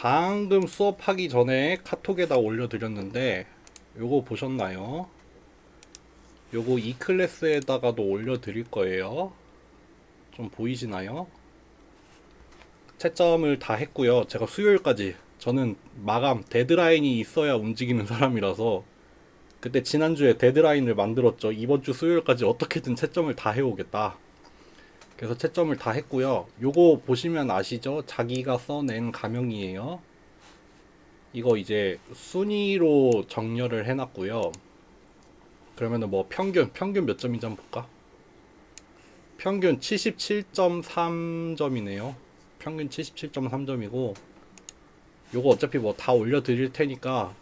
방금 수업하기 전에 카톡에다 올려드렸는데 요거 보셨나요? 요거 이 클래스에다가도 올려드릴 거예요. 좀 보이시나요? 채점을 다 했고요. 제가 수요일까지, 저는 마감 데드라인이 있어야 움직이는 사람이라서 그때 지난주에 데드라인을 만들었죠. 이번 주 수요일까지 어떻게든 채점을 다 해오겠다. 그래서 채점을 다 했고요. 요거 보시면 아시죠? 자기가 써낸 가명이에요. 이거 이제 순위로 정렬을 해놨고요. 그러면은 뭐 평균 몇 점인지 한번 볼까? 평균 77.3점이네요. 평균 77.3점이고 요거 어차피 뭐 다 올려드릴 테니까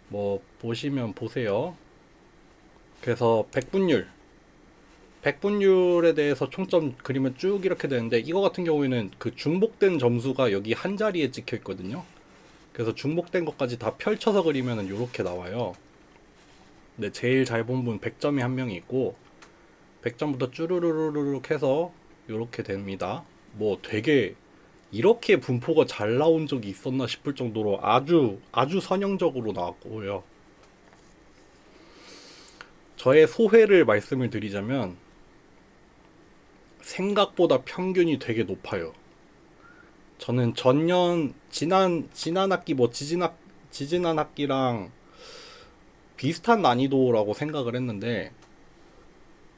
뭐 보시면 보세요. 그래서 백분율에 대해서 총점 그리면 쭉 이렇게 되는데, 이거 같은 경우에는 그 중복된 점수가 여기 한 자리에 찍혀 있거든요. 그래서 중복된 것까지 다 펼쳐서 그리면은 요렇게 나와요. 근데 제일 잘 본 분 100점이 한 명이 있고 100점부터 쭈루루루룩 해서 요렇게 됩니다. 뭐 되게 이렇게 분포가 잘 나온 적이 있었나 싶을 정도로 아주 선형적으로 나왔고요. 저의 소회를 말씀을 드리자면 생각보다 평균이 되게 높아요. 저는 지난 학기 뭐 지지난 학기랑 비슷한 난이도라고 생각을 했는데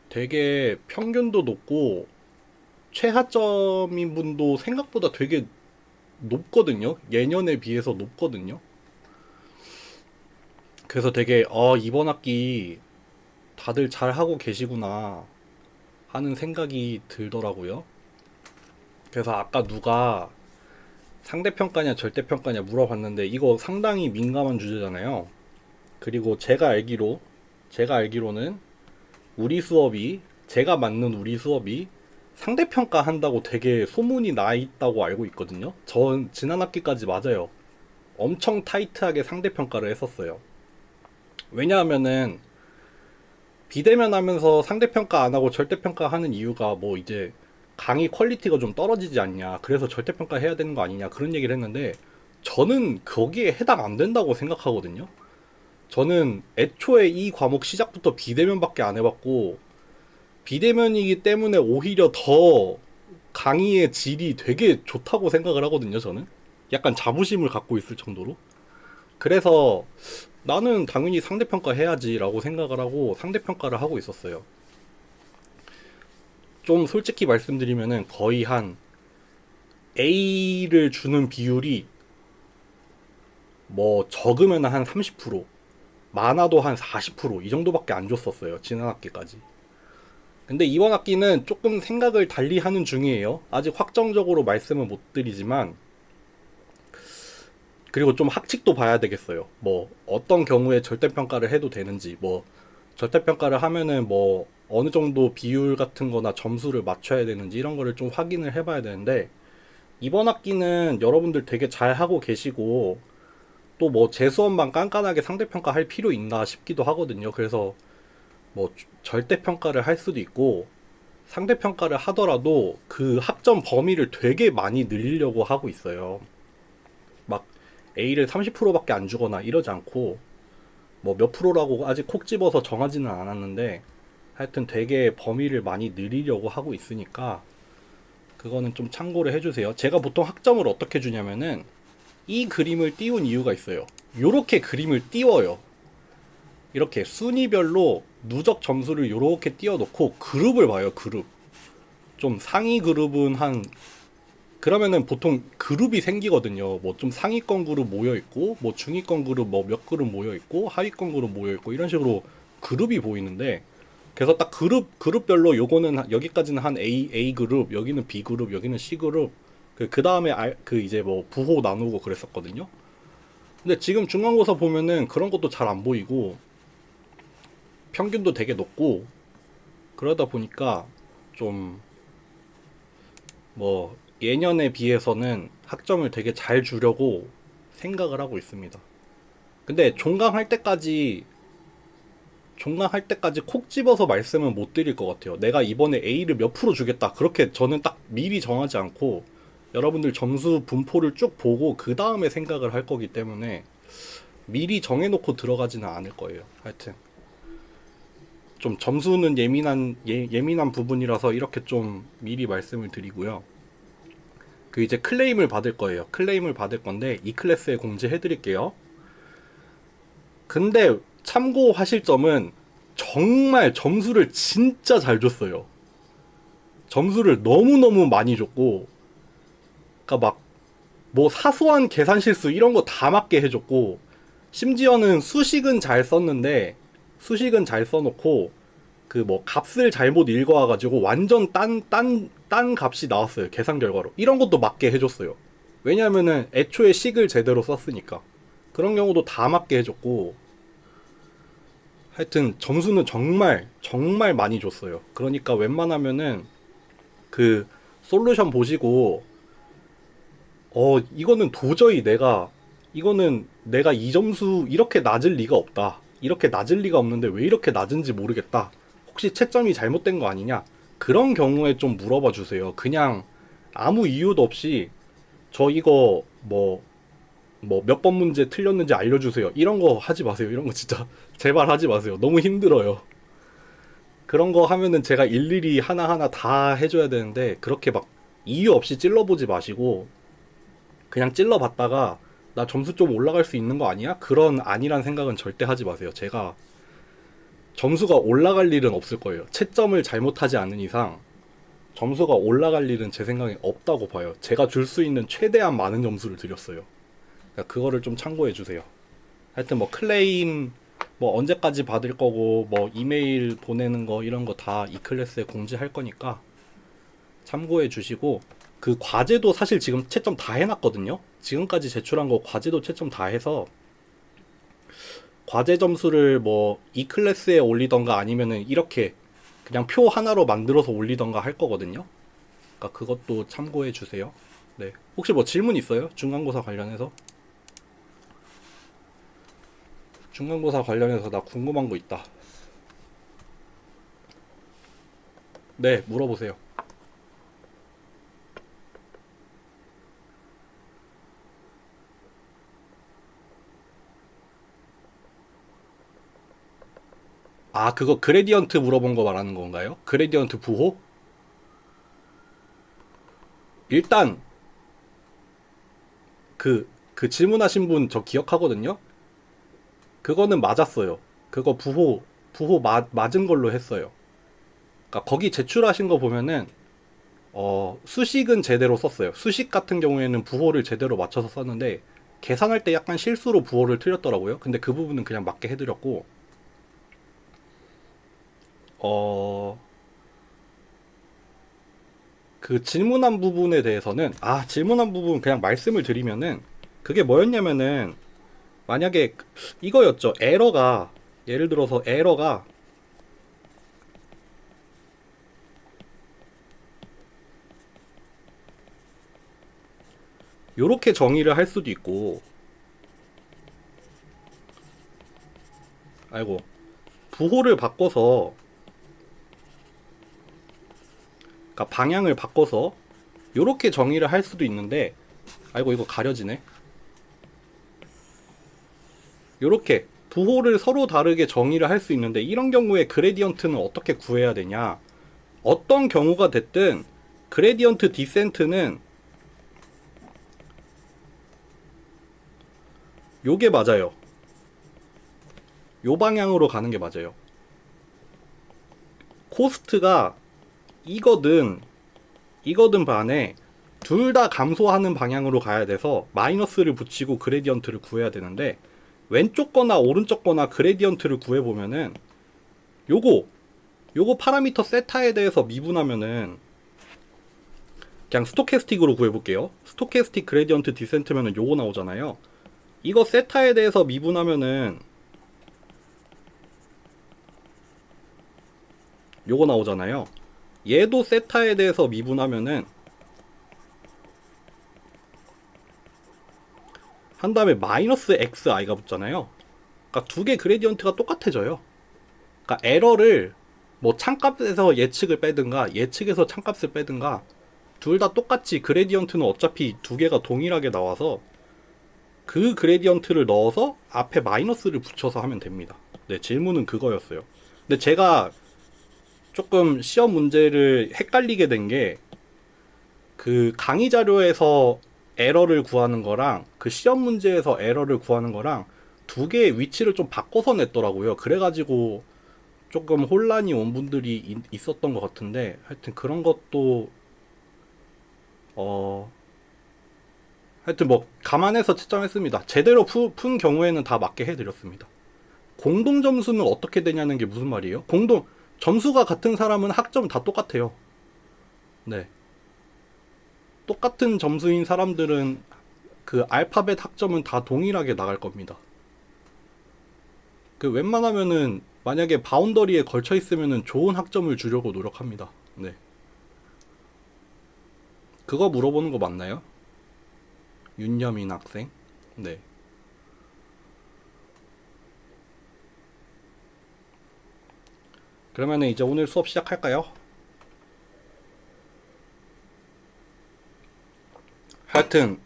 되게 평균도 높고 최하점인 분도 생각보다 되게 높거든요. 예년에 비해서 높거든요. 그래서 되게 이번 학기 다들 잘하고 계시구나 하는 생각이 들더라고요. 그래서 아까 누가 상대평가냐 절대평가냐 물어봤는데 이거 상당히 민감한 주제잖아요. 그리고 제가 알기로는 제가 맡는 우리 수업이 상대평가 한다고 되게 소문이 나 있다고 알고 있거든요. 전 지난 학기까지 맞아요. 엄청 타이트하게 상대평가를 했었어요. 왜냐하면은 비대면 하면서 상대평가 안 하고 절대평가 하는 이유가 뭐 이제 강의 퀄리티가 좀 떨어지지 않냐, 그래서 절대평가 해야 되는 거 아니냐, 그런 얘기를 했는데 저는 거기에 해당 안 된다고 생각하거든요. 저는 애초에 이 과목 시작부터 비대면밖에 안 해봤고 비대면이기 때문에 오히려 더 강의의 질이 되게 좋다고 생각을 하거든요. 저는 약간 자부심을 갖고 있을 정도로. 그래서 나는 당연히 상대평가 해야지라고 생각을 하고 상대평가를 하고 있었어요. 좀 솔직히 말씀드리면은 거의 한 A를 주는 비율이 뭐 적으면 한 30%, 많아도 한 40%이 정도밖에 안 줬었어요. 지난 학기까지. 근데 이번 학기는 조금 생각을 달리 하는 중이에요. 아직 확정적으로 말씀은 못 드리지만, 그리고 좀 학칙도 봐야 되겠어요. 뭐 어떤 경우에 절대평가를 해도 되는지, 뭐 절대평가를 하면은 뭐 어느 정도 비율 같은 거나 점수를 맞춰야 되는지 이런 거를 좀 확인을 해봐야 되는데, 이번 학기는 여러분들 되게 잘 하고 계시고 또 뭐 제 수업만 깐깐하게 상대평가 할 필요 있나 싶기도 하거든요. 그래서 뭐 절대평가를 할 수도 있고 상대평가를 하더라도 그 학점 범위를 되게 많이 늘리려고 하고 있어요. 막 A를 30%밖에 안 주거나 이러지 않고 뭐 몇 프로라고 아직 콕 집어서 정하지는 않았는데 하여튼 되게 범위를 많이 늘리려고 하고 있으니까 그거는 좀 참고를 해주세요. 제가 보통 학점을 어떻게 주냐면은 이 그림을 띄운 이유가 있어요. 요렇게 그림을 띄워요. 이렇게 순위별로 누적 점수를 요렇게 띄워놓고 그룹을 봐요. 그룹. 좀 상위 그룹은 한, 그러면은 보통 그룹이 생기거든요. 뭐 좀 상위권 그룹 모여 있고 뭐 중위권 그룹 뭐 몇 그룹 모여 있고 하위권 그룹 모여 있고 이런 식으로 그룹이 보이는데, 그래서 딱 그룹별로 요거는 여기까지는 한 A 그룹, 여기는 B 그룹, 여기는 C 그룹, 그 다음에 그 이제 뭐 부호 나누고 그랬었거든요. 근데 지금 중간고사 보면은 그런 것도 잘 안 보이고 평균도 되게 높고 그러다 보니까 좀 뭐 예년에 비해서는 학점을 되게 잘 주려고 생각을 하고 있습니다. 근데 종강할 때까지 콕 집어서 말씀은 못 드릴 것 같아요. 내가 이번에 A를 몇 프로 주겠다, 그렇게 저는 딱 미리 정하지 않고 여러분들 점수 분포를 쭉 보고 그 다음에 생각을 할 거기 때문에 미리 정해놓고 들어가지는 않을 거예요. 하여튼 좀 점수는 예민한 부분이라서 이렇게 좀 미리 말씀을 드리고요. 그 이제 클레임을 받을 거예요. 클레임을 받을 건데 이 클래스에 공지해 드릴게요. 근데 참고하실 점은 정말 점수를 진짜 잘 줬어요. 점수를 너무너무 많이 줬고, 그러니까 막 뭐 사소한 계산 실수 이런 거 다 맞게 해줬고, 심지어는 수식은 잘 썼는데 수식은 잘 써놓고 그 뭐 값을 잘못 읽어와가지고 완전 딴 값이 나왔어요. 계산 결과로. 이런 것도 맞게 해줬어요. 왜냐면은 애초에 식을 제대로 썼으니까. 그런 경우도 다 맞게 해줬고, 하여튼 점수는 정말 정말 많이 줬어요. 그러니까 웬만하면은 그 솔루션 보시고 이거는 내가 이 점수 이렇게 낮을 리가 없다. 이렇게 낮을 리가 없는데 왜 이렇게 낮은지 모르겠다. 혹시 채점이 잘못된 거 아니냐? 그런 경우에 좀 물어봐 주세요. 그냥 아무 이유도 없이 저 이거 뭐 몇 번 문제 틀렸는지 알려주세요. 이런 거 하지 마세요. 이런 거 진짜 제발 하지 마세요. 너무 힘들어요. 그런 거 하면은 제가 일일이 하나하나 다 해줘야 되는데 그렇게 막 이유 없이 찔러보지 마시고 그냥 찔러봤다가 나 점수 좀 올라갈 수 있는 거 아니야? 그런 아니란 생각은 절대 하지 마세요. 제가 점수가 올라갈 일은 없을 거예요. 채점을 잘못하지 않는 이상 점수가 올라갈 일은 제 생각에 없다고 봐요. 제가 줄 수 있는 최대한 많은 점수를 드렸어요. 그러니까 그거를 좀 참고해 주세요. 하여튼 뭐 클레임 뭐 언제까지 받을 거고 뭐 이메일 보내는 거 이런 거 다 이 클래스에 공지할 거니까 참고해 주시고, 그 과제도 사실 지금 채점 다 해놨거든요. 지금까지 제출한 거 과제도 채점 다 해서 과제 점수를 뭐 이 클래스에 올리던가 아니면은 이렇게 그냥 표 하나로 만들어서 올리던가 할 거거든요. 그러니까 그것도 참고해 주세요. 네. 혹시 뭐 질문 있어요? 중간고사 관련해서? 중간고사 관련해서 나 궁금한 거 있다. 네, 물어보세요. 아, 그거 그레디언트 물어본 거 말하는 건가요? 그레디언트 부호? 일단 그 질문하신 분 저 기억하거든요. 그거는 맞았어요. 그거 부호 맞은 걸로 했어요. 그러니까 거기 제출하신 거 보면은 수식은 제대로 썼어요. 수식 같은 경우에는 부호를 제대로 맞춰서 썼는데 계산할 때 약간 실수로 부호를 틀렸더라고요. 근데 그 부분은 그냥 맞게 해드렸고, 그 질문한 부분에 대해서는 질문한 부분 그냥 말씀을 드리면은 그게 뭐였냐면은 만약에 이거였죠. 에러가, 예를 들어서 에러가 요렇게 정의를 할 수도 있고, 아이고, 부호를 바꿔서, 그러니까 방향을 바꿔서 요렇게 정의를 할 수도 있는데, 아이고 이거 가려지네. 요렇게 부호를 서로 다르게 정의를 할 수 있는데, 이런 경우에 그레디언트는 어떻게 구해야 되냐? 어떤 경우가 됐든 그레디언트 디센트는 요게 맞아요. 요 방향으로 가는 게 맞아요. 코스트가 이거든 반에 둘 다 감소하는 방향으로 가야 돼서 마이너스를 붙이고 그레디언트를 구해야 되는데, 왼쪽 거나 오른쪽 거나 그레디언트를 구해보면은 요거 파라미터 세타에 대해서 미분하면은, 그냥 스토캐스틱으로 구해볼게요. 스토캐스틱 그레디언트 디센트면은 요거 나오잖아요. 이거 세타에 대해서 미분하면은 요거 나오잖아요. 얘도 세타에 대해서 미분하면은 한 다음에 마이너스 xi가 붙잖아요. 그러니까 두 개 그레디언트가 똑같아져요. 그러니까 에러를 뭐 창값에서 예측을 빼든가 예측에서 창값을 빼든가 둘 다 똑같이 그레디언트는 어차피 두 개가 동일하게 나와서 그 그레디언트를 넣어서 앞에 마이너스를 붙여서 하면 됩니다. 네, 질문은 그거였어요. 근데 제가 조금 시험 문제를 헷갈리게 된 게 그 강의 자료에서 에러를 구하는 거랑 그 시험 문제에서 에러를 구하는 거랑 두 개의 위치를 좀 바꿔서 냈더라고요. 그래가지고 조금 혼란이 온 분들이 있었던 것 같은데, 하여튼 그런 것도 어 하여튼 뭐 감안해서 채점했습니다. 제대로 푼 경우에는 다 맞게 해드렸습니다. 공동 점수는 어떻게 되냐는 게 무슨 말이에요? 공동 점수가 같은 사람은 학점 다 똑같아요. 네, 똑같은 점수인 사람들은 그 알파벳 학점은 다 동일하게 나갈 겁니다. 그 웬만하면은 만약에 바운더리에 걸쳐 있으면은 좋은 학점을 주려고 노력합니다. 네, 그거 물어보는 거 맞나요? 윤여민 학생. 네. 그러면은 이제 오늘 수업 시작할까요? 하여튼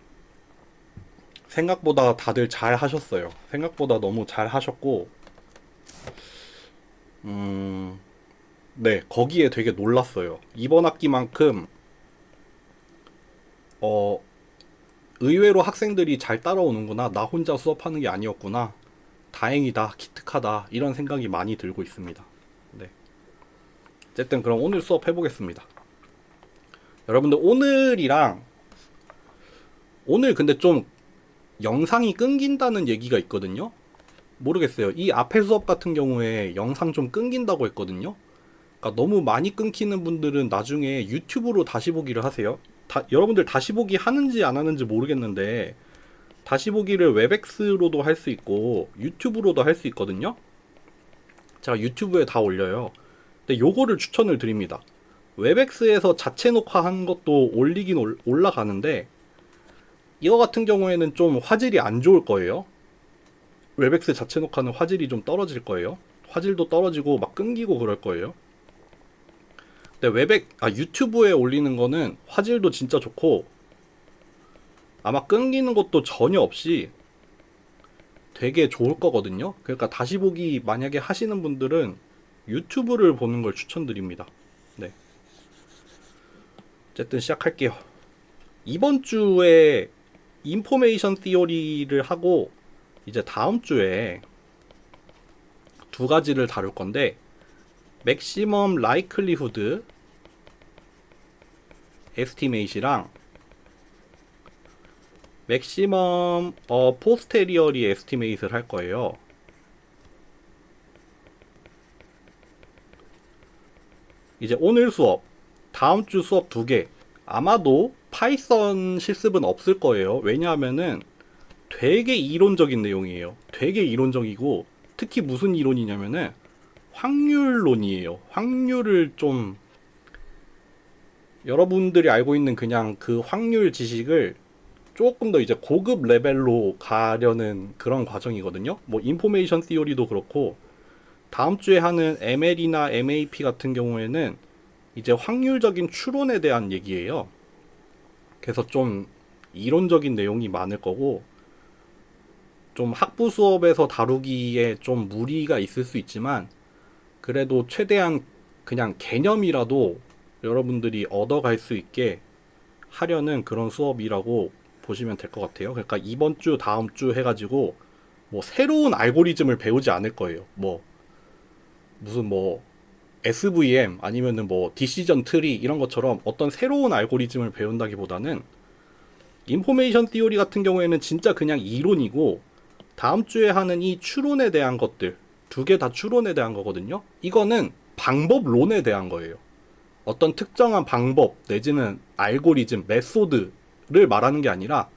생각보다 다들 잘 하셨어요. 생각보다 너무 잘 하셨고, 네, 거기에 되게 놀랐어요. 이번 학기만큼 어 의외로 학생들이 잘 따라오는구나. 나 혼자 수업하는 게 아니었구나. 다행이다, 기특하다, 이런 생각이 많이 들고 있습니다. 네. 어쨌든 그럼 오늘 수업 해보겠습니다. 여러분들 오늘 근데 좀 영상이 끊긴다는 얘기가 있거든요. 모르겠어요. 이 앞에 수업 같은 경우에 영상 좀 끊긴다고 했거든요. 그러니까 너무 많이 끊기는 분들은 나중에 유튜브로 다시 보기를 하세요. 여러분들 다시 보기 하는지 안 하는지 모르겠는데 다시 보기를 웹엑스로도 할 수 있고 유튜브로도 할 수 있거든요. 제가 유튜브에 다 올려요. 근데 요거를 추천을 드립니다. 웹엑스에서 자체 녹화한 것도 올리긴 올라가는데 이거 같은 경우에는 좀 화질이 안 좋을 거예요. 웹엑스 자체 녹화는 화질이 좀 떨어질 거예요. 화질도 떨어지고 막 끊기고 그럴 거예요. 근데 유튜브에 올리는 거는 화질도 진짜 좋고 아마 끊기는 것도 전혀 없이 되게 좋을 거거든요. 그러니까 다시 보기 만약에 하시는 분들은 유튜브를 보는 걸 추천드립니다. 네. 어쨌든 시작할게요. 이번 주에 인포메이션 티어리를 하고 이제 다음 주에 두 가지를 다룰 건데 맥시멈 라이클리후드 에스티메이시랑 맥시멈 포스테리어리 에스티메이트를 할 거예요. 이제 오늘 수업, 다음 주 수업 두 개. 아마도 파이썬 실습은 없을 거예요. 왜냐하면은 되게 이론적인 내용이에요. 되게 이론적이고 특히 무슨 이론이냐면은 확률론이에요. 확률을 좀 여러분들이 알고 있는 그냥 그 확률 지식을 조금 더 이제 고급 레벨로 가려는 그런 과정이거든요. 뭐 인포메이션 티오리도 그렇고 다음 주에 하는 ML이나 MAP 같은 경우에는 이제 확률적인 추론에 대한 얘기예요. 그래서 좀 이론적인 내용이 많을 거고 좀 학부 수업에서 다루기에 좀 무리가 있을 수 있지만 그래도 최대한 그냥 개념이라도 여러분들이 얻어갈 수 있게 하려는 그런 수업이라고 보시면 될 것 같아요. 그러니까 이번 주, 다음 주 해가지고 뭐 새로운 알고리즘을 배우지 않을 거예요. 뭐 무슨 뭐 SVM 아니면은 뭐 디시전 트리 이런 것처럼 어떤 새로운 알고리즘을 배운다기보다는 인포메이션 티오리 같은 경우에는 진짜 그냥 이론이고 다음 주에 하는 이 추론에 대한 것들 두 개 다 추론에 대한 거거든요. 이거는 방법론에 대한 거예요. 어떤 특정한 방법 내지는 알고리즘, 메소드를 말하는 게 아니라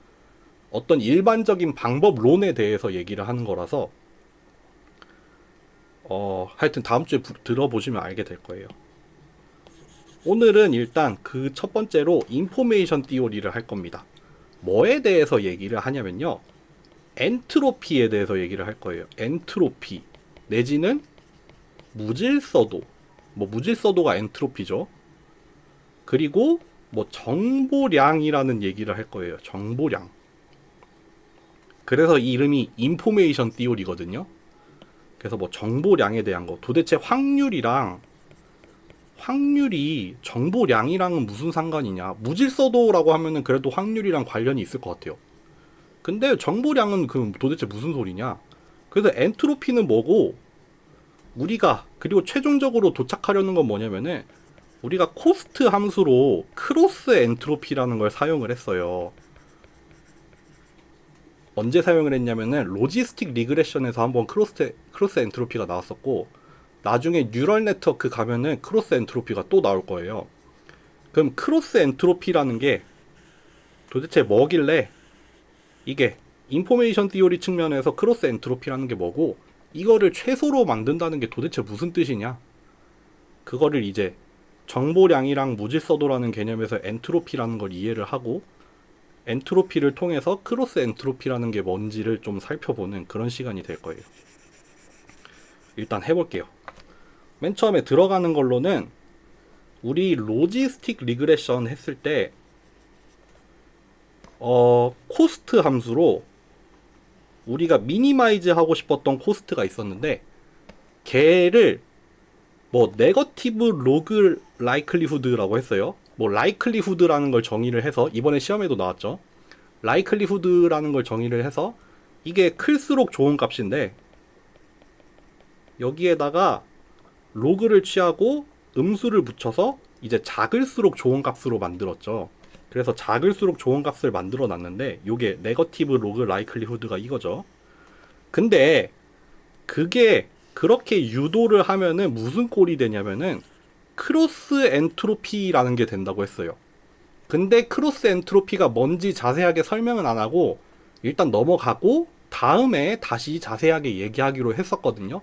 어떤 일반적인 방법론에 대해서 얘기를 하는 거라서 하여튼 다음 주에 들어보시면 알게 될 거예요. 오늘은 일단 그 첫 번째로 인포메이션 티오리를 할 겁니다. 뭐에 대해서 얘기를 하냐면요. 엔트로피에 대해서 얘기를 할 거예요. 엔트로피 내지는 무질서도. 뭐 무질서도가 엔트로피죠. 그리고 뭐 정보량이라는 얘기를 할 거예요. 정보량. 그래서 이 이름이 인포메이션 띠오리거든요. 그래서 뭐 정보량에 대한 거, 도대체 확률이 정보량이랑은 무슨 상관이냐. 무질서도라고 하면은 그래도 확률이랑 관련이 있을 것 같아요. 근데 정보량은 그 도대체 무슨 소리냐. 그래서 엔트로피는 뭐고, 우리가 그리고 최종적으로 도착하려는 건 뭐냐면은 우리가 코스트 함수로 크로스 엔트로피라는 걸 사용을 했어요. 언제 사용을 했냐면은 로지스틱 리그레션에서 한번 크로스 엔트로피가 나왔었고, 나중에 뉴럴 네트워크 가면은 크로스 엔트로피가 또 나올 거예요. 그럼 크로스 엔트로피라는 게 도대체 뭐길래, 이게 인포메이션 티오리 측면에서 크로스 엔트로피라는 게 뭐고, 이거를 최소로 만든다는 게 도대체 무슨 뜻이냐. 그거를 이제 정보량이랑 무질서도라는 개념에서 엔트로피라는 걸 이해를 하고, 엔트로피를 통해서 크로스 엔트로피라는 게 뭔지를 좀 살펴보는 그런 시간이 될 거예요. 일단 해볼게요. 맨 처음에 들어가는 걸로는 우리 로지스틱 리그레션 했을 때 코스트 함수로 우리가 미니마이즈 하고 싶었던 코스트가 있었는데, 걔를 뭐 네거티브 로그 라이클리후드라고 했어요. 뭐 라이클리후드라는 걸 정의를 해서, 이번에 시험에도 나왔죠. 라이클리후드라는 걸 정의를 해서 이게 클수록 좋은 값인데, 여기에다가 로그를 취하고 음수를 붙여서 이제 작을수록 좋은 값으로 만들었죠. 그래서 작을수록 좋은 값을 만들어 놨는데, 요게 네거티브 로그 라이클리후드가 이거죠. 근데 그게 그렇게 유도를 하면은 무슨 꼴이 되냐면은 크로스 엔트로피라는 게 된다고 했어요. 근데 크로스 엔트로피가 뭔지 자세하게 설명은 안 하고 일단 넘어가고 다음에 다시 자세하게 얘기하기로 했었거든요.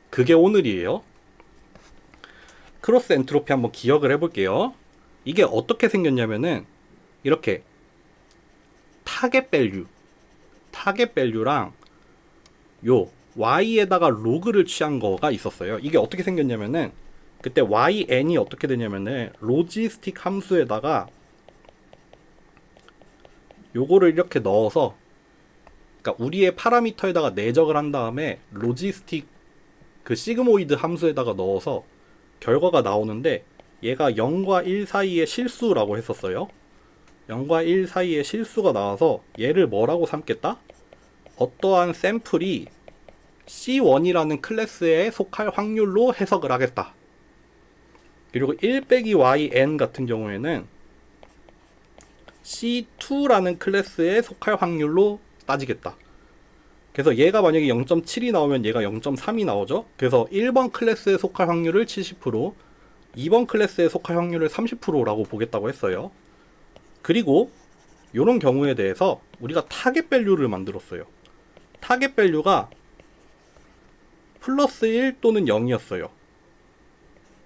그게 오늘이에요. 크로스 엔트로피 한번 기억을 해볼게요. 이게 어떻게 생겼냐면은 이렇게 타겟 밸류랑 요 y에다가 로그를 취한 거가 있었어요. 이게 어떻게 생겼냐면은 그때yn이 어떻게 되냐면은 로지스틱 함수에다가 요거를 이렇게 넣어서, 그러니까 우리의 파라미터에다가 내적을 한 다음에 로지스틱 그 시그모이드 함수에다가 넣어서 결과가 나오는데, 얘가 0과 1 사이의 실수라고 했었어요. 0과 1 사이의 실수가 나와서 얘를 뭐라고 삼겠다? 어떠한 샘플이 C1이라는 클래스에 속할 확률로 해석을 하겠다. 그리고 1-yn 같은 경우에는 C2라는 클래스에 속할 확률로 따지겠다. 그래서 얘가 만약에 0.7이 나오면 얘가 0.3이 나오죠. 그래서 1번 클래스에 속할 확률을 70%, 2번 클래스에 속할 확률을 30%라고 보겠다고 했어요. 그리고 이런 경우에 대해서 우리가 타겟 밸류를 만들었어요. 타겟 밸류가 플러스 1 또는 0이었어요.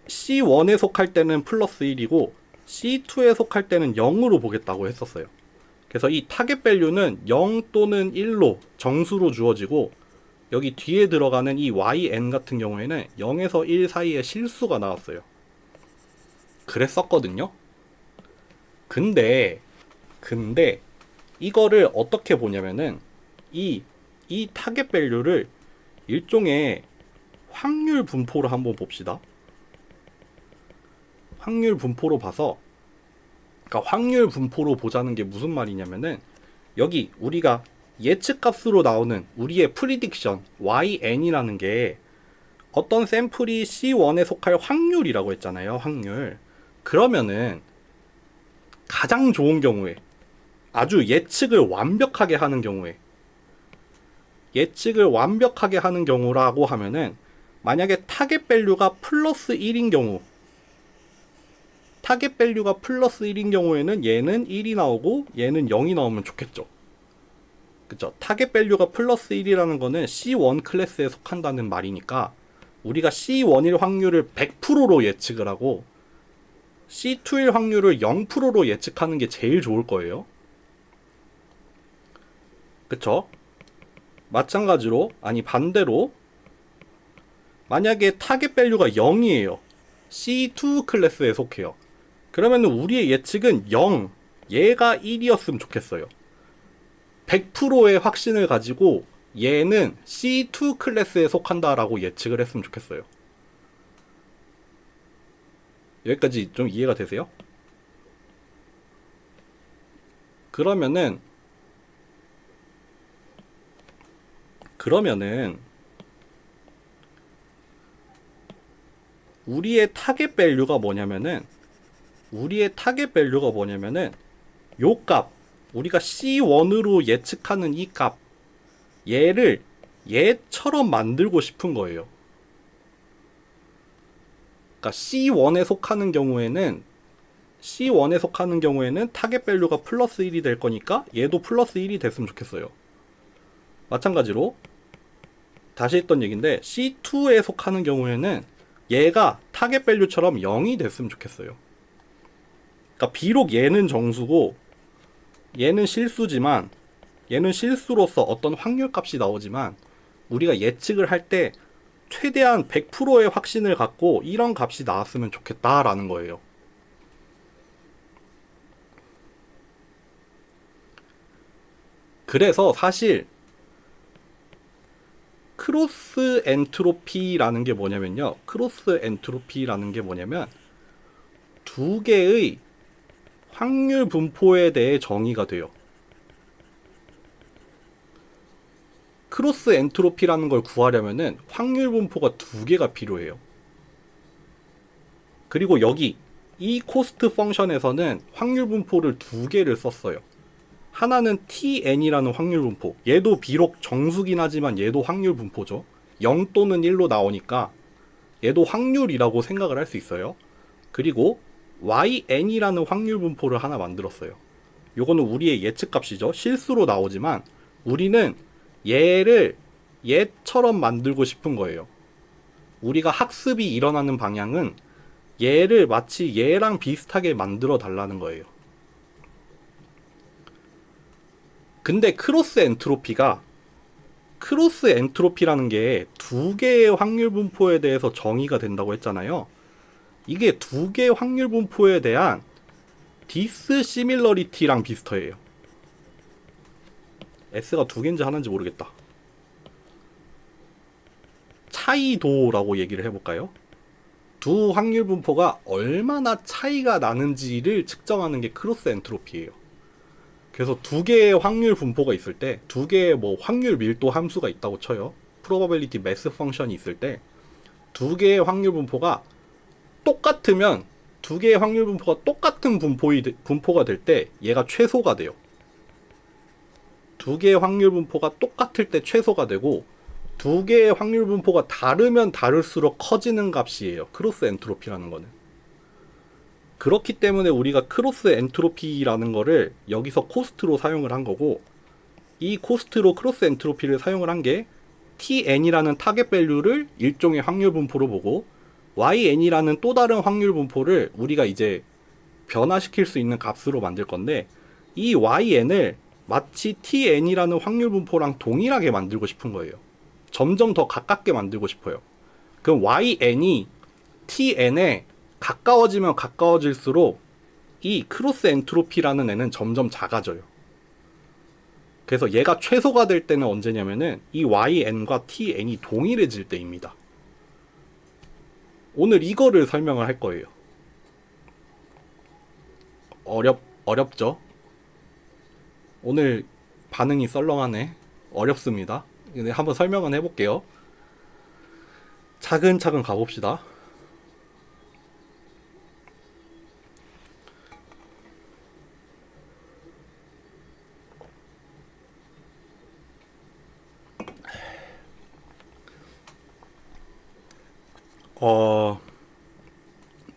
C1에 속할 때는 플러스 1이고 C2에 속할 때는 0으로 보겠다고 했었어요. 그래서 이 타겟 밸류는 0 또는 1로 정수로 주어지고, 여기 뒤에 들어가는 이 yn 같은 경우에는 0에서 1 사이에 실수가 나왔어요. 그랬었거든요. 근데 이거를 어떻게 보냐면은 이 타겟 밸류를 일종의 확률 분포로 한번 봅시다. 확률 분포로 봐서, 그러니까 확률 분포로 보자는 게 무슨 말이냐면은, 여기 우리가 예측값으로 나오는 우리의 프리딕션 yn이라는 게 어떤 샘플이 C1에 속할 확률이라고 했잖아요. 확률. 그러면은 가장 좋은 경우에, 아주 예측을 완벽하게 하는 경우라고 하면은, 만약에 타겟 밸류가 플러스 1인 경우에는 얘는 1이 나오고 얘는 0이 나오면 좋겠죠. 그쵸? 타겟 밸류가 플러스 1이라는 거는 C1 클래스에 속한다는 말이니까, 우리가 C1일 확률을 100%로 예측을 하고 C2일 확률을 0%로 예측하는 게 제일 좋을 거예요. 그쵸? 마찬가지로, 아니 반대로, 만약에 타겟 밸류가 0이에요. C2 클래스에 속해요. 그러면 우리의 예측은 0, 얘가 1이었으면 좋겠어요. 100%의 확신을 가지고 얘는 C2 클래스에 속한다라고 예측을 했으면 좋겠어요. 여기까지 좀 이해가 되세요? 그러면은 우리의 타겟 밸류가 뭐냐면은 요 값, 우리가 C1으로 예측하는 이 값, 얘를 얘처럼 만들고 싶은 거예요. 그러니까 C1에 속하는 경우에는 타겟 밸류가 플러스 1이 될 거니까 얘도 플러스 1이 됐으면 좋겠어요. 마찬가지로 다시 했던 얘기인데 C2에 속하는 경우에는 얘가 타겟 밸류처럼 0이 됐으면 좋겠어요. 그러니까 비록 얘는 정수고 얘는 실수지만, 얘는 실수로서 어떤 확률 값이 나오지만 우리가 예측을 할 때 최대한 100%의 확신을 갖고 이런 값이 나왔으면 좋겠다라는 거예요. 그래서 사실 크로스 엔트로피라는 게 뭐냐면 두 개의 확률 분포에 대해 정의가 돼요. 크로스 엔트로피라는 걸 구하려면은 확률 분포가 두 개가 필요해요. 그리고 여기 이 코스트 펑션에서는 확률 분포를 두 개를 썼어요. 하나는 TN이라는 확률 분포. 얘도 비록 정수긴 하지만 얘도 확률 분포죠. 0 또는 1로 나오니까 얘도 확률이라고 생각을 할 수 있어요. 그리고 YN이라는 확률 분포를 하나 만들었어요. 요거는 우리의 예측값이죠. 실수로 나오지만 우리는 얘를 얘처럼 만들고 싶은 거예요. 우리가 학습이 일어나는 방향은 얘를 마치 얘랑 비슷하게 만들어 달라는 거예요. 근데 크로스 엔트로피라는 게 두 개의 확률 분포에 대해서 정의가 된다고 했잖아요. 이게 두 개의 확률 분포에 대한 디스시밀러리티랑 비슷해요. S가 두 개인지 하나인지 모르겠다. 차이도라고 얘기를 해볼까요? 두 확률 분포가 얼마나 차이가 나는지를 측정하는 게 크로스 엔트로피예요. 그래서 두 개의 확률 분포가 있을 때, 두 개의 뭐 확률 밀도 함수가 있다고 쳐요. 프로바빌리티 매스 펑션이 있을 때, 두 개의 확률 분포가 똑같으면, 두 개의 확률 분포가 똑같은 분포가 될 때 얘가 최소가 돼요. 두 개의 확률 분포가 똑같을 때 최소가 되고, 두 개의 확률 분포가 다르면 다를수록 커지는 값이에요. 크로스 엔트로피라는 거는. 그렇기 때문에 우리가 크로스 엔트로피라는 거를 여기서 코스트로 사용을 한 거고, 이 코스트로 크로스 엔트로피를 사용을 한 게 TN이라는 타겟 밸류를 일종의 확률 분포로 보고, YN이라는 또 다른 확률 분포를 우리가 이제 변화시킬 수 있는 값으로 만들 건데, 이 YN을 마치 TN이라는 확률 분포랑 동일하게 만들고 싶은 거예요. 점점 더 가깝게 만들고 싶어요. 그럼 YN이 TN에 가까워지면 가까워질수록 이 크로스 엔트로피라는 애는 점점 작아져요. 그래서 얘가 최소가 될 때는 언제냐면은 이 YN과 TN이 동일해질 때입니다. 오늘 이거를 설명을 할 거예요. 어렵죠? 오늘 반응이 썰렁하네. 어렵습니다. 근데 한번 설명은 해볼게요. 차근차근 가봅시다.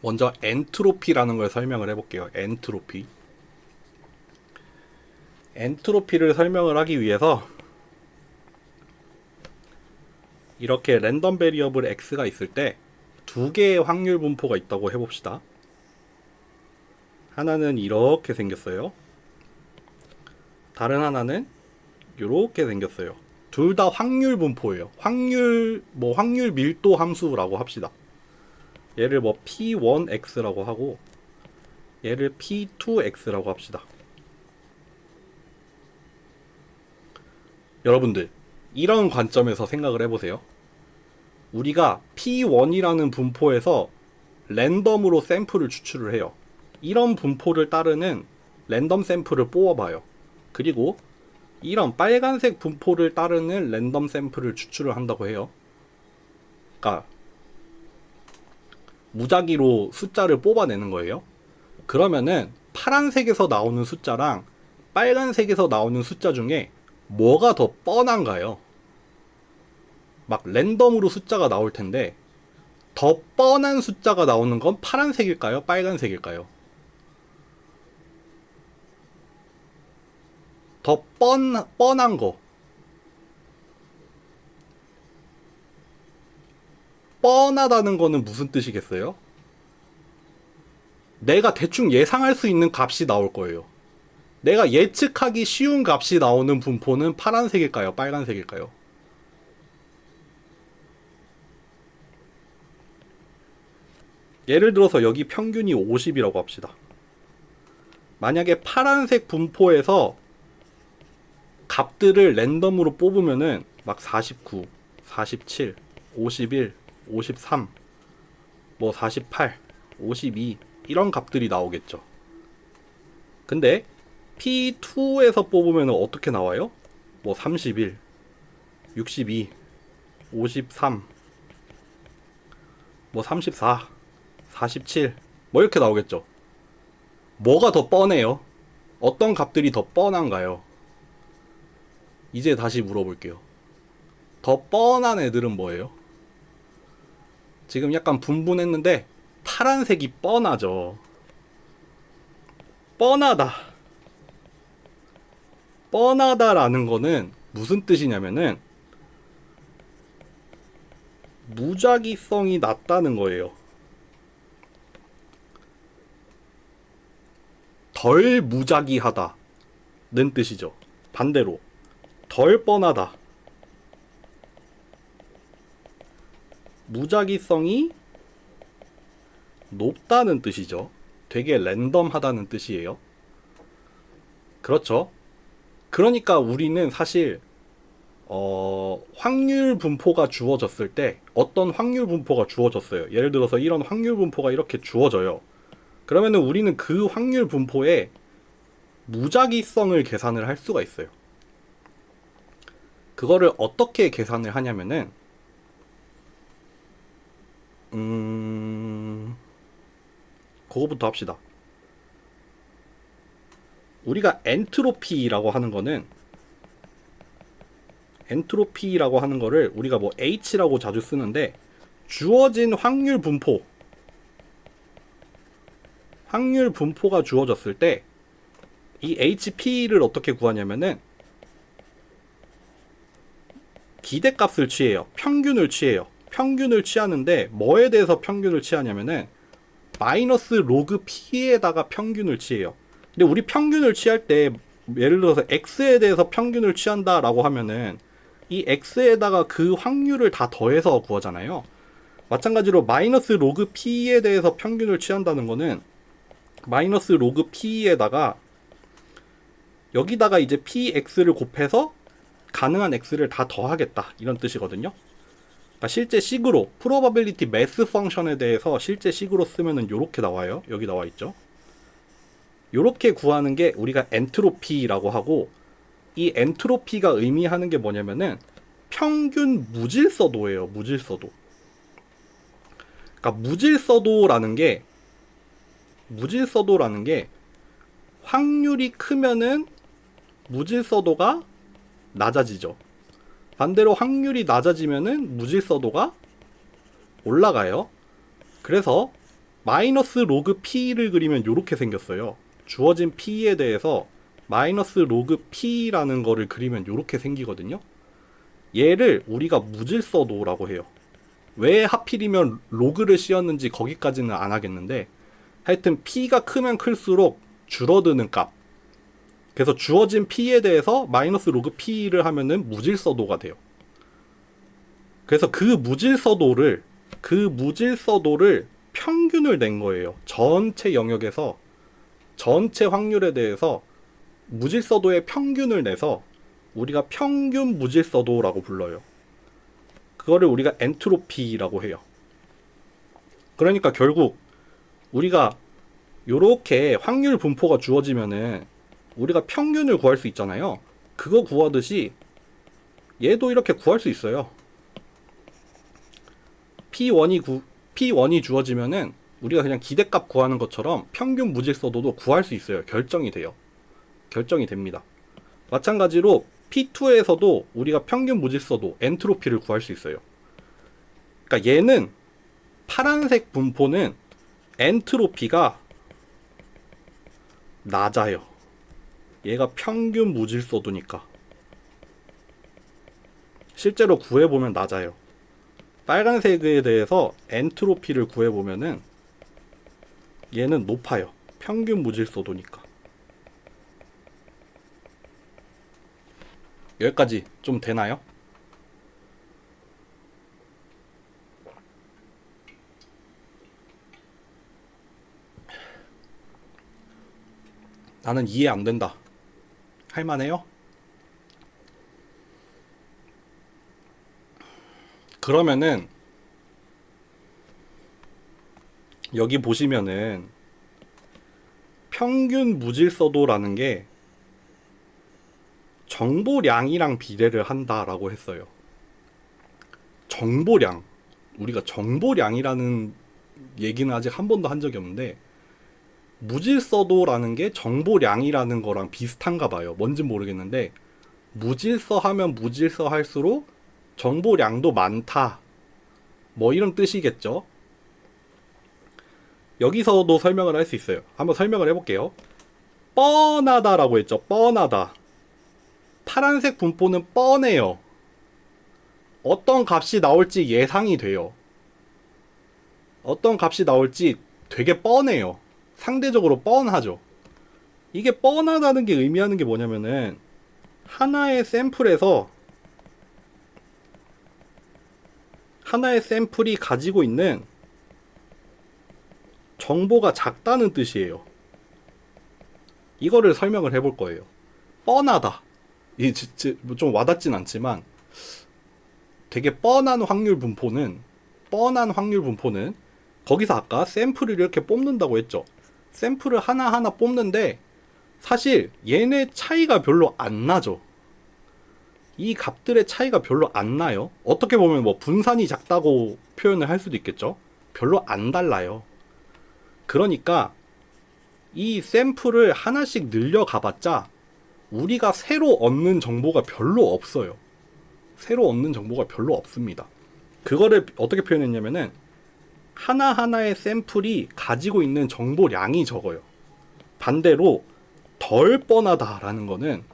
먼저 엔트로피라는 걸 설명을 해볼게요. 엔트로피를 설명을 하기 위해서 이렇게 랜덤 베리어블 X가 있을 때 두 개의 확률 분포가 있다고 해봅시다. 하나는 이렇게 생겼어요. 다른 하나는 이렇게 생겼어요. 둘 다 확률 분포예요. 확률 밀도 함수라고 합시다. 얘를 뭐 P1X라고 하고, 얘를 P2X라고 합시다. 여러분들, 이런 관점에서 생각을 해보세요. 우리가 P1이라는 분포에서 랜덤으로 샘플을 추출을 해요. 이런 분포를 따르는 랜덤 샘플을 뽑아봐요. 그리고 이런 빨간색 분포를 따르는 랜덤 샘플을 추출을 한다고 해요. 그러니까 무작위로 숫자를 뽑아내는 거예요. 그러면은 파란색에서 나오는 숫자랑 빨간색에서 나오는 숫자 중에 뭐가 더 뻔한가요? 막 랜덤으로 숫자가 나올 텐데 더 뻔한 숫자가 나오는 건 파란색일까요? 빨간색일까요? 더 뻔한 거. 뻔하다는 거는 무슨 뜻이겠어요? 내가 대충 예상할 수 있는 값이 나올 거예요. 내가 예측하기 쉬운 값이 나오는 분포는 파란색일까요? 빨간색일까요? 예를 들어서 여기 평균이 50이라고 합시다. 만약에 파란색 분포에서 값들을 랜덤으로 뽑으면은 막 49, 47, 51, 53, 뭐 48, 52 이런 값들이 나오겠죠. 근데 P2에서 뽑으면 어떻게 나와요? 뭐 31, 62, 53, 뭐 34, 47, 뭐 이렇게 나오겠죠. 뭐가 더 뻔해요? 어떤 값들이 더 뻔한가요? 이제 다시 물어볼게요. 더 뻔한 애들은 뭐예요? 지금 약간 분분했는데 파란색이 뻔하죠. 뻔하다. 뻔하다라는 거는 무슨 뜻이냐면은 무작위성이 낮다는 거예요. 덜 무작위하다는 뜻이죠. 반대로 덜 뻔하다. 무작위성이 높다는 뜻이죠. 되게 랜덤하다는 뜻이에요. 그렇죠. 그러니까 우리는 사실 확률 분포가 주어졌을 때 어떤 확률 분포가 주어졌어요. 예를 들어서 이런 확률 분포가 이렇게 주어져요. 그러면은 우리는 그 확률 분포에 무작위성을 계산을 할 수가 있어요. 그거를 어떻게 계산을 하냐면은 그거부터 합시다. 우리가 엔트로피라고 하는 거를 우리가 뭐 H라고 자주 쓰는데 주어진 확률 분포가 주어졌을 때 이 HP를 어떻게 구하냐면은 기대값을 취해요. 평균을 취해요. 평균을 취하는데 뭐에 대해서 평균을 취하냐면은 마이너스 로그 P에다가 평균을 취해요. 근데 우리 평균을 취할 때 예를 들어서 X에 대해서 평균을 취한다라고 하면은 이 X에다가 그 확률을 다 더해서 구하잖아요. 마찬가지로 마이너스 로그 P에 대해서 평균을 취한다는 거는 마이너스 로그 P에다가 여기다가 이제 PX를 곱해서 가능한 X를 다 더하겠다 이런 뜻이거든요. 그러니까 실제 식으로 probability mass 펑션에 대해서 실제 식으로 쓰면은 요렇게 나와요. 여기 나와 있죠. 요렇게 구하는 게 우리가 엔트로피라고 하고, 이 엔트로피가 의미하는 게 뭐냐면은 평균 무질서도예요. 무질서도. 그러니까 무질서도라는 게 확률이 크면은 무질서도가 낮아지죠. 반대로 확률이 낮아지면은 무질서도가 올라가요. 그래서 마이너스 로그 P를 그리면 이렇게 생겼어요. 주어진 P에 대해서 마이너스 로그 P라는 거를 그리면 이렇게 생기거든요. 얘를 우리가 무질서도라고 해요. 왜 하필이면 로그를 씌웠는지 거기까지는 안 하겠는데, 하여튼 P가 크면 클수록 줄어드는 값. 그래서 주어진 P에 대해서 마이너스 로그 P를 하면은 무질서도가 돼요. 그래서 그 무질서도를 평균을 낸 거예요. 전체 영역에서 전체 확률에 대해서 무질서도의 평균을 내서 우리가 평균 무질서도라고 불러요. 그거를 우리가 엔트로피라고 해요. 그러니까 결국 우리가 요렇게 확률 분포가 주어지면은 우리가 평균을 구할 수 있잖아요. 그거 구하듯이 얘도 이렇게 구할 수 있어요. P1이 주어지면은 우리가 그냥 기대값 구하는 것처럼 평균 무질서도도 구할 수 있어요. 결정이 돼요. 결정이 됩니다. 마찬가지로 P2에서도 우리가 평균 무질서도 엔트로피를 구할 수 있어요. 그러니까 얘는 파란색 분포는 엔트로피가 낮아요. 얘가 평균 무질서도니까. 실제로 구해보면 낮아요. 빨간색에 대해서 엔트로피를 구해보면은 얘는 높아요. 평균 무질서도니까. 여기까지 좀 되나요? 나는 이해 안 된다. 할만해요? 그러면은 여기 보시면은 평균 무질서도라는 게 정보량이랑 비례를 한다라고 했어요. 정보량. 우리가 정보량이라는 얘기는 아직 한 번도 한 적이 없는데 무질서도라는 게 정보량이라는 거랑 비슷한가 봐요. 뭔진 모르겠는데 무질서하면 무질서할수록 정보량도 많다. 뭐 이런 뜻이겠죠. 여기서도 설명을 할 수 있어요. 한번 설명을 해볼게요. 뻔하다라고 했죠. 뻔하다. 파란색 분포는 뻔해요. 어떤 값이 나올지 예상이 돼요. 어떤 값이 나올지 되게 뻔해요. 상대적으로 뻔하죠. 이게 뻔하다는 게 의미하는 게 뭐냐면은 하나의 샘플이 가지고 있는 정보가 작다는 뜻이에요. 이거를 설명을 해볼 거예요. 뻔하다. 이 좀 와닿진 않지만 되게 뻔한 확률 분포는 거기서 아까 샘플을 이렇게 뽑는다고 했죠. 샘플을 하나하나 뽑는데 사실 얘네 차이가 별로 안 나죠. 이 값들의 차이가 별로 안 나요. 어떻게 보면 뭐 분산이 작다고 표현을 할 수도 있겠죠. 별로 안 달라요. 그러니까 이 샘플을 하나씩 늘려가봤자 우리가 새로 얻는 정보가 별로 없어요. 새로 얻는 정보가 별로 없습니다. 그거를 어떻게 표현했냐면은 하나하나의 샘플이 가지고 있는 정보량이 적어요. 반대로 덜 뻔하다라는 거는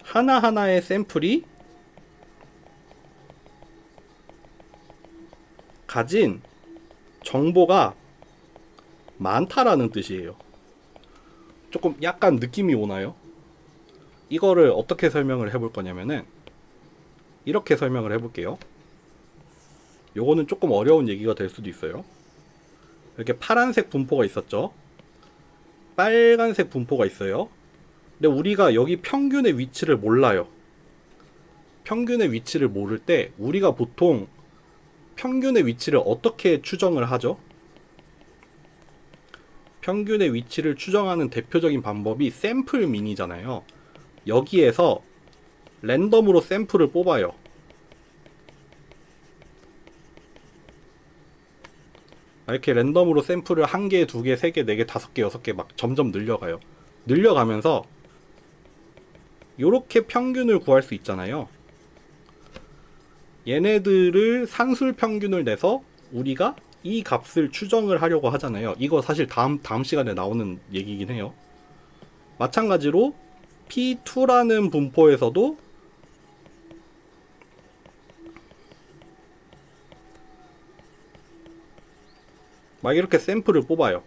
하나하나의 샘플이 가진 정보가 많다라는 뜻이에요. 조금 약간 느낌이 오나요? 이거를 어떻게 설명을 해볼 거냐면은 이렇게 설명을 해볼게요. 요거는 조금 어려운 얘기가 될 수도 있어요. 이렇게 파란색 분포가 있었죠. 빨간색 분포가 있어요. 근데 우리가 여기 평균의 위치를 몰라요. 평균의 위치를 모를 때 우리가 보통 평균의 위치를 어떻게 추정을 하죠? 평균의 위치를 추정하는 대표적인 방법이 샘플 민이잖아요. 여기에서 랜덤으로 샘플을 뽑아요. 이렇게 랜덤으로 샘플을 1개, 2개, 3개, 4개, 5개, 6개 막 점점 늘려가요. 늘려가면서 요렇게 평균을 구할 수 있잖아요. 얘네들을 산술 평균을 내서 우리가 이 값을 추정을 하려고 하잖아요. 이거 사실 다음 시간에 나오는 얘기긴 해요. 마찬가지로 P2라는 분포에서도 막 이렇게 샘플을 뽑아요.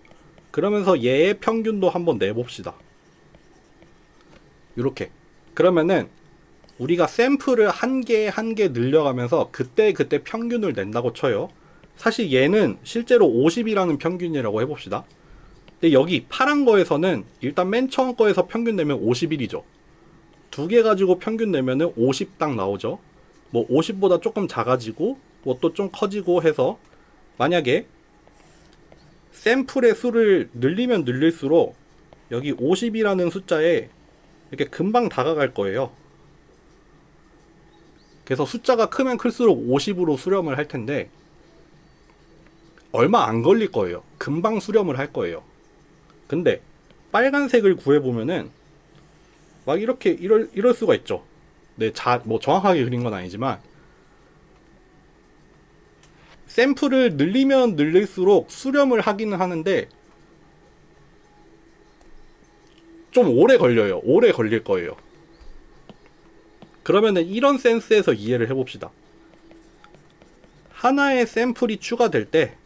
그러면서 얘의 평균도 한번 내봅시다. 이렇게. 그러면은 우리가 샘플을 한 개 늘려가면서 그때 평균을 낸다고 쳐요. 사실 얘는 실제로 50이라는 평균이라고 해봅시다. 근데 여기 파란 거에서는 일단 맨 처음 거에서 평균 내면 51이죠. 두 개 가지고 평균 내면은 50 딱 나오죠. 뭐 50보다 조금 작아지고 뭐 또 좀 커지고 해서 만약에 샘플의 수를 늘리면 늘릴수록 여기 50이라는 숫자에 이렇게 금방 다가갈 거예요. 그래서 숫자가 크면 클수록 50으로 수렴을 할 텐데 얼마 안 걸릴 거예요. 금방 수렴을 할 거예요. 근데 빨간색을 구해보면은 막 이렇게 이럴 수가 있죠. 네, 뭐 정확하게 그린 건 아니지만 샘플을 늘리면 늘릴수록 수렴을 하기는 하는데 좀 오래 걸려요. 오래 걸릴 거예요. 그러면은 이런 센스에서 이해를 해봅시다. 하나의 샘플이 추가될 때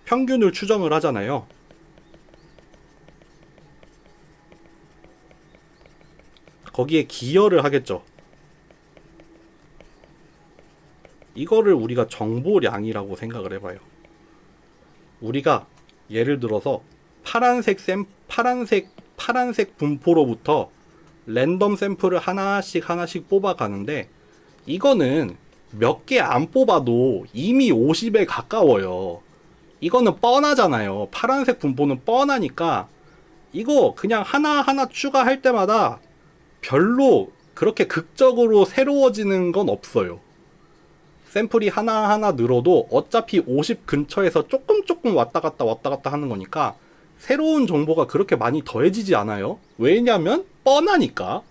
평균을 추정을 하잖아요. 거기에 기여를 하겠죠. 이거를 우리가 정보량이라고 생각을 해봐요. 우리가 예를 들어서 파란색 분포로부터 랜덤 샘플을 하나씩 뽑아가는데 이거는 몇 개 안 뽑아도 이미 50에 가까워요. 이거는 뻔하잖아요. 파란색 분포는 뻔하니까 이거 그냥 하나하나 추가할 때마다 별로 그렇게 극적으로 새로워지는 건 없어요. 샘플이 하나하나 늘어도 어차피 50 근처에서 조금 왔다 갔다 하는 거니까 새로운 정보가 그렇게 많이 더해지지 않아요. 왜냐면 뻔하니까.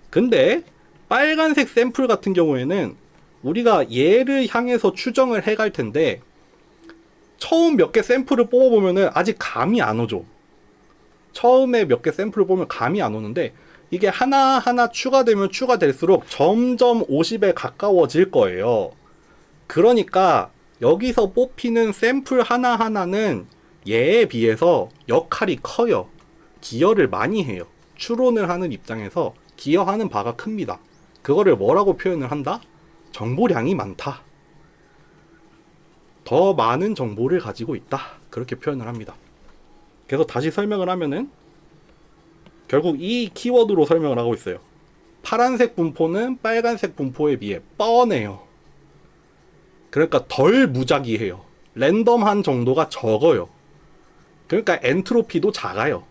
근데 빨간색 샘플 같은 경우에는 우리가 얘를 향해서 추정을 해갈 텐데 처음 몇 개 샘플을 뽑아보면은 아직 감이 안 오죠. 처음에 몇 개 샘플을 보면 감이 안 오는데 이게 하나하나 추가되면 추가될수록 점점 50에 가까워질 거예요. 그러니까 여기서 뽑히는 샘플 하나하나는 얘에 비해서 역할이 커요. 기여를 많이 해요. 추론을 하는 입장에서 기여하는 바가 큽니다. 그거를 뭐라고 표현을 한다? 정보량이 많다. 더 많은 정보를 가지고 있다. 그렇게 표현을 합니다. 그래서 다시 설명을 하면은 결국 이 키워드로 설명을 하고 있어요. 파란색 분포는 빨간색 분포에 비해 뻔해요. 그러니까 덜 무작위해요. 랜덤한 정도가 적어요. 그러니까 엔트로피도 작아요.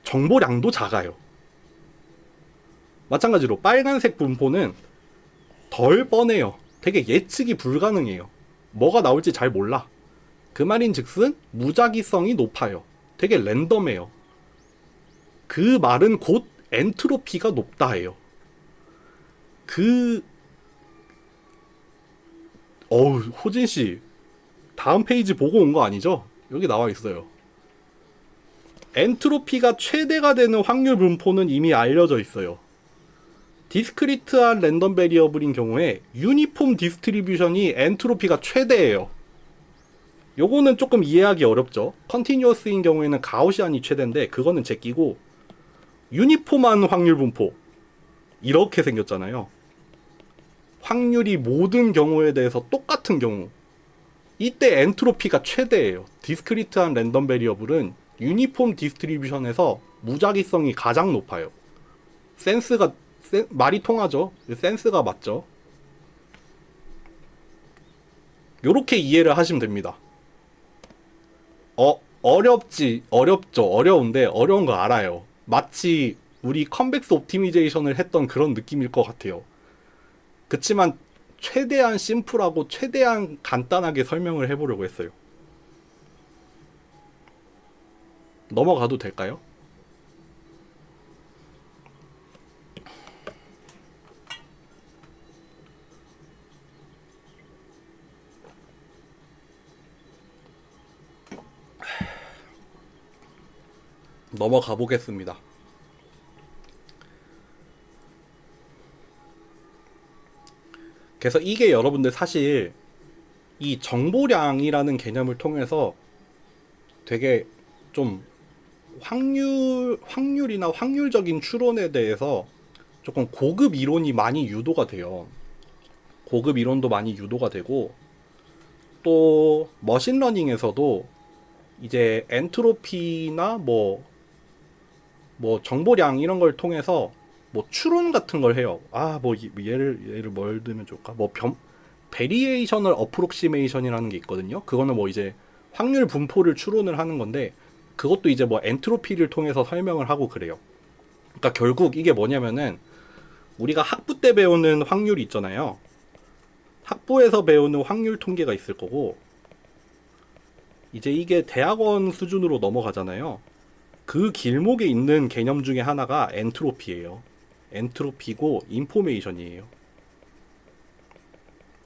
정보량도 작아요. 마찬가지로 빨간색 분포는 덜 뻔해요. 되게 예측이 불가능해요. 뭐가 나올지 잘 몰라. 그 말인 즉슨 무작위성이 높아요. 되게 랜덤해요. 그 말은 곧 엔트로피가 높다예요. 호진씨 다음 페이지 보고 온 거 아니죠? 여기 나와 있어요. 엔트로피가 최대가 되는 확률 분포는 이미 알려져 있어요. 디스크리트한 랜덤 베리어블인 경우에 유니폼 디스트리뷰션이 엔트로피가 최대예요. 요거는 조금 이해하기 어렵죠. 컨티뉴어스인 경우에는 가우시안이 최대인데 그거는 제끼고 유니폼한 확률 분포 이렇게 생겼잖아요. 확률이 모든 경우에 대해서 똑같은 경우 이때 엔트로피가 최대예요. 디스크리트한 랜덤 베리어블은 유니폼 디스트리뷰션에서 무작위성이 가장 높아요. 말이 통하죠. 센스가 맞죠. 요렇게 이해를 하시면 됩니다. 어렵죠. 어려운데 어려운 거 알아요. 마치 우리 컨벡스 옵티미제이션을 했던 그런 느낌일 것 같아요. 그치만 최대한 심플하고 최대한 간단하게 설명을 해보려고 했어요. 넘어가도 될까요? 넘어가 보겠습니다. 그래서 이게 여러분들 사실 이 정보량이라는 개념을 통해서 되게 좀 확률이나 확률적인 추론에 대해서 조금 고급 이론이 많이 유도가 돼요. 고급 이론도 많이 유도가 되고, 또 머신러닝에서도 이제 엔트로피나 뭐 정보량 이런 걸 통해서 뭐 추론 같은 걸 해요. 뭐 예를 뭘 들면 좋을까? 뭐 베리에이셔널 어프록시메이션이라는 게 있거든요. 그거는 뭐 이제 확률 분포를 추론을 하는 건데, 그것도 이제 뭐 엔트로피를 통해서 설명을 하고 그래요. 그러니까 결국 이게 뭐냐면은, 우리가 학부 때 배우는 확률이 있잖아요. 학부에서 배우는 확률 통계가 있을 거고, 이제 이게 대학원 수준으로 넘어가잖아요. 그 길목에 있는 개념 중에 하나가 엔트로피예요. 엔트로피고 인포메이션이에요.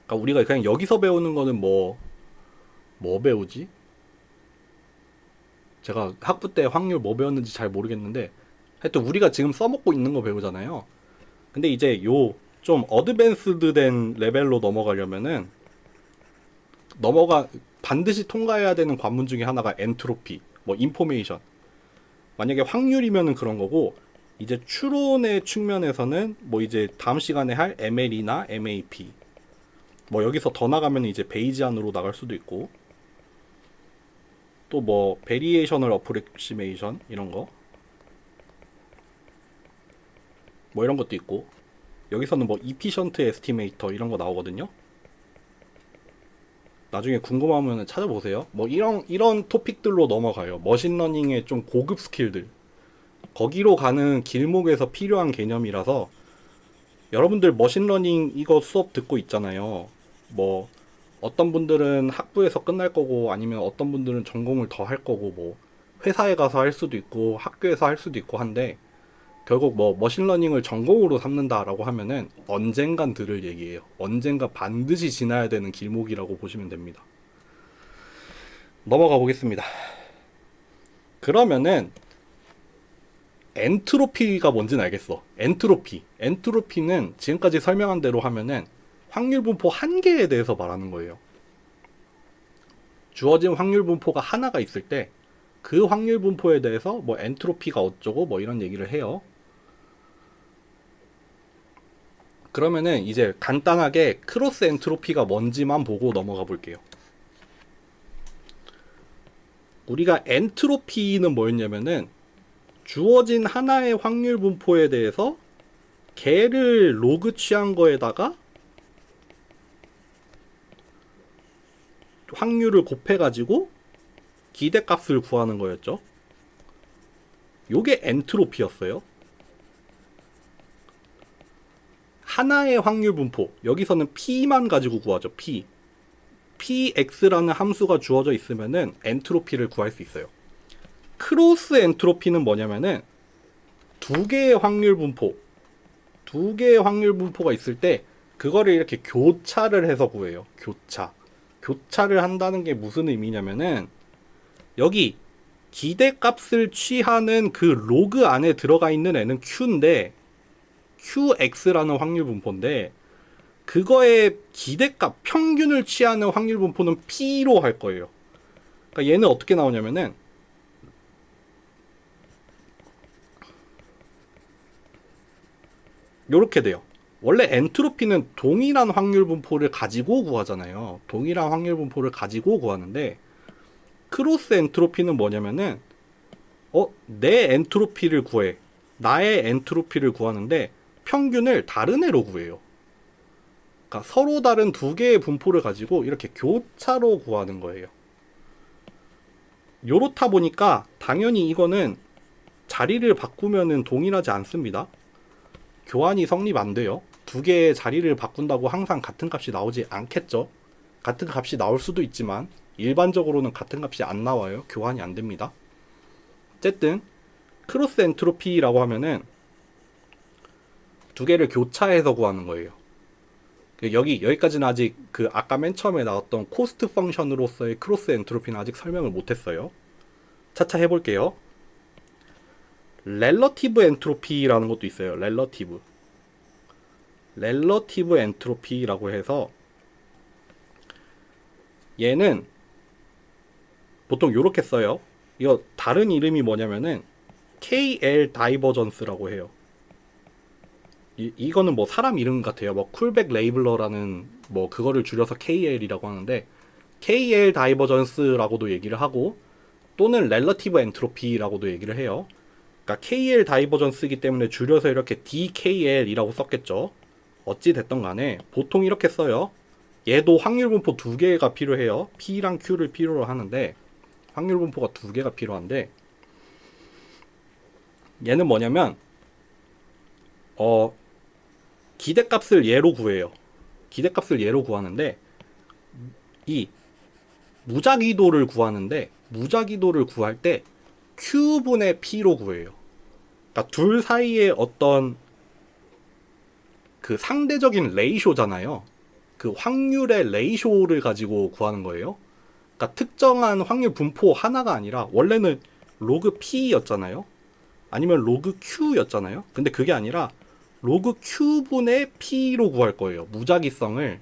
그러니까 우리가 그냥 여기서 배우는 거는 뭐 배우지? 제가 학부 때 확률 뭐 배웠는지 잘 모르겠는데, 하여튼 우리가 지금 써먹고 있는 거 배우잖아요. 근데 이제 요 좀 어드밴스드 된 레벨로 넘어가려면은 반드시 통과해야 되는 관문 중에 하나가 엔트로피, 뭐 인포메이션. 만약에 확률이면은 그런 거고, 이제 추론의 측면에서는 뭐 이제 다음 시간에 할 ML이나 MAP, 뭐 여기서 더 나가면 이제 베이지안으로 나갈 수도 있고, 또 뭐 베리에이셔널 어프로시메이션 이런 거, 뭐 이런 것도 있고, 여기서는 뭐 이피션트 에스티메이터 이런 거 나오거든요. 나중에 궁금하면 찾아보세요. 뭐 이런 토픽들로 넘어가요. 머신러닝의 좀 고급 스킬들, 거기로 가는 길목에서 필요한 개념이라서, 여러분들 머신러닝 이거 수업 듣고 있잖아요. 뭐 어떤 분들은 학부에서 끝날 거고, 아니면 어떤 분들은 전공을 더 할 거고, 뭐 회사에 가서 할 수도 있고 학교에서 할 수도 있고 한데, 결국 뭐 머신러닝을 전공으로 삼는다라고 하면은 언젠간 들을 얘기예요. 언젠가 반드시 지나야 되는 길목이라고 보시면 됩니다. 넘어가 보겠습니다. 그러면은 엔트로피가 뭔지는 알겠어. 엔트로피는 지금까지 설명한 대로 하면은 확률 분포 한 개에 대해서 말하는 거예요. 주어진 확률 분포가 하나가 있을 때 그 확률 분포에 대해서 뭐 엔트로피가 어쩌고 뭐 이런 얘기를 해요. 그러면은 이제 간단하게 크로스 엔트로피가 뭔지만 보고 넘어가 볼게요. 우리가 엔트로피는 뭐였냐면은, 주어진 하나의 확률 분포에 대해서 걔를 로그 취한 거에다가 확률을 곱해가지고 기대값을 구하는 거였죠. 요게 엔트로피였어요. 하나의 확률 분포, 여기서는 P만 가지고 구하죠. Px라는 함수가 주어져 있으면은 엔트로피를 구할 수 있어요. 크로스 엔트로피는 뭐냐면은, 두 개의 확률 분포가 있을 때 그거를 이렇게 교차를 해서 구해요. 교차를 한다는 게 무슨 의미냐면은, 여기 기대값을 취하는 그 로그 안에 들어가 있는 애는 Q인데, QX라는 확률 분포인데, 그거의 기대값 평균을 취하는 확률 분포는 P로 할 거예요. 그러니까 얘는 어떻게 나오냐면은, 요렇게 돼요. 원래 엔트로피는 동일한 확률 분포를 가지고 구하잖아요. 동일한 확률 분포를 가지고 구하는데, 크로스 엔트로피는 뭐냐면은, 내 엔트로피를 구해. 나의 엔트로피를 구하는데 평균을 다른 애로 구해요. 그러니까 서로 다른 두 개의 분포를 가지고 이렇게 교차로 구하는 거예요. 요렇다 보니까 당연히 이거는 자리를 바꾸면은 동일하지 않습니다. 교환이 성립 안 돼요. 두 개의 자리를 바꾼다고 항상 같은 값이 나오지 않겠죠. 같은 값이 나올 수도 있지만 일반적으로는 같은 값이 안 나와요. 교환이 안 됩니다. 어쨌든 크로스 엔트로피라고 하면은 두 개를 교차해서 구하는 거예요. 여기까지는 아직 그 아까 맨 처음에 나왔던 코스트 펑션으로서의 크로스 엔트로피는 아직 설명을 못했어요. 차차 해볼게요. 렐러티브 엔트로피라는 것도 있어요. 렐러티브 엔트로피라고 해서, 얘는 보통 이렇게 써요. 이거 다른 이름이 뭐냐면은 KL 다이버전스라고 해요. 이거는 뭐 사람 이름 같아요. 뭐 쿨백 레이블러라는 뭐 그거를 줄여서 KL이라고 하는데 KL 다이버전스라고도 얘기를 하고 또는 렐러티브 엔트로피라고도 얘기를 해요. 그러니까 KL 다이버전스이기 때문에 줄여서 이렇게 DKL이라고 썼겠죠. 어찌 됐던 간에 보통 이렇게 써요. 얘도 확률 분포 두 개가 필요해요. P랑 Q를 필요로 하는데 확률 분포가 두 개가 필요한데 얘는 뭐냐면 기대값을 얘로 구해요. 기대값을 얘로 구하는데 이 무작위도를 구하는데 무작위도를 구할 때 Q분의 P로 구해요. 그러니까 둘 사이에 어떤 그 상대적인 레이쇼잖아요. 그 확률의 레이쇼를 가지고 구하는 거예요. 그러니까 특정한 확률 분포 하나가 아니라 원래는 로그 P였잖아요. 아니면 로그 Q였잖아요. 근데 그게 아니라 로그 Q분의 P로 구할 거예요. 무작위성을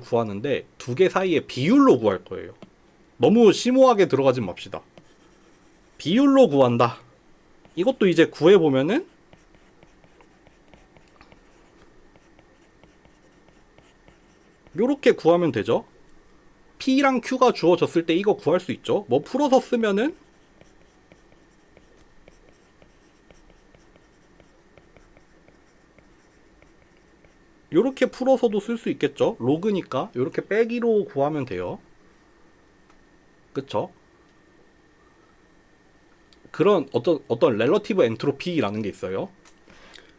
구하는데 두 개 사이의 비율로 구할 거예요. 너무 심오하게 들어가지 맙시다. 비율로 구한다. 이것도 이제 구해보면은 요렇게 구하면 되죠. P랑 Q가 주어졌을 때 이거 구할 수 있죠. 뭐 풀어서 쓰면은 요렇게 풀어서도 쓸 수 있겠죠. 로그니까 요렇게 빼기로 구하면 돼요. 그쵸? 그런 어떤 렐러티브 엔트로피라는 게 있어요.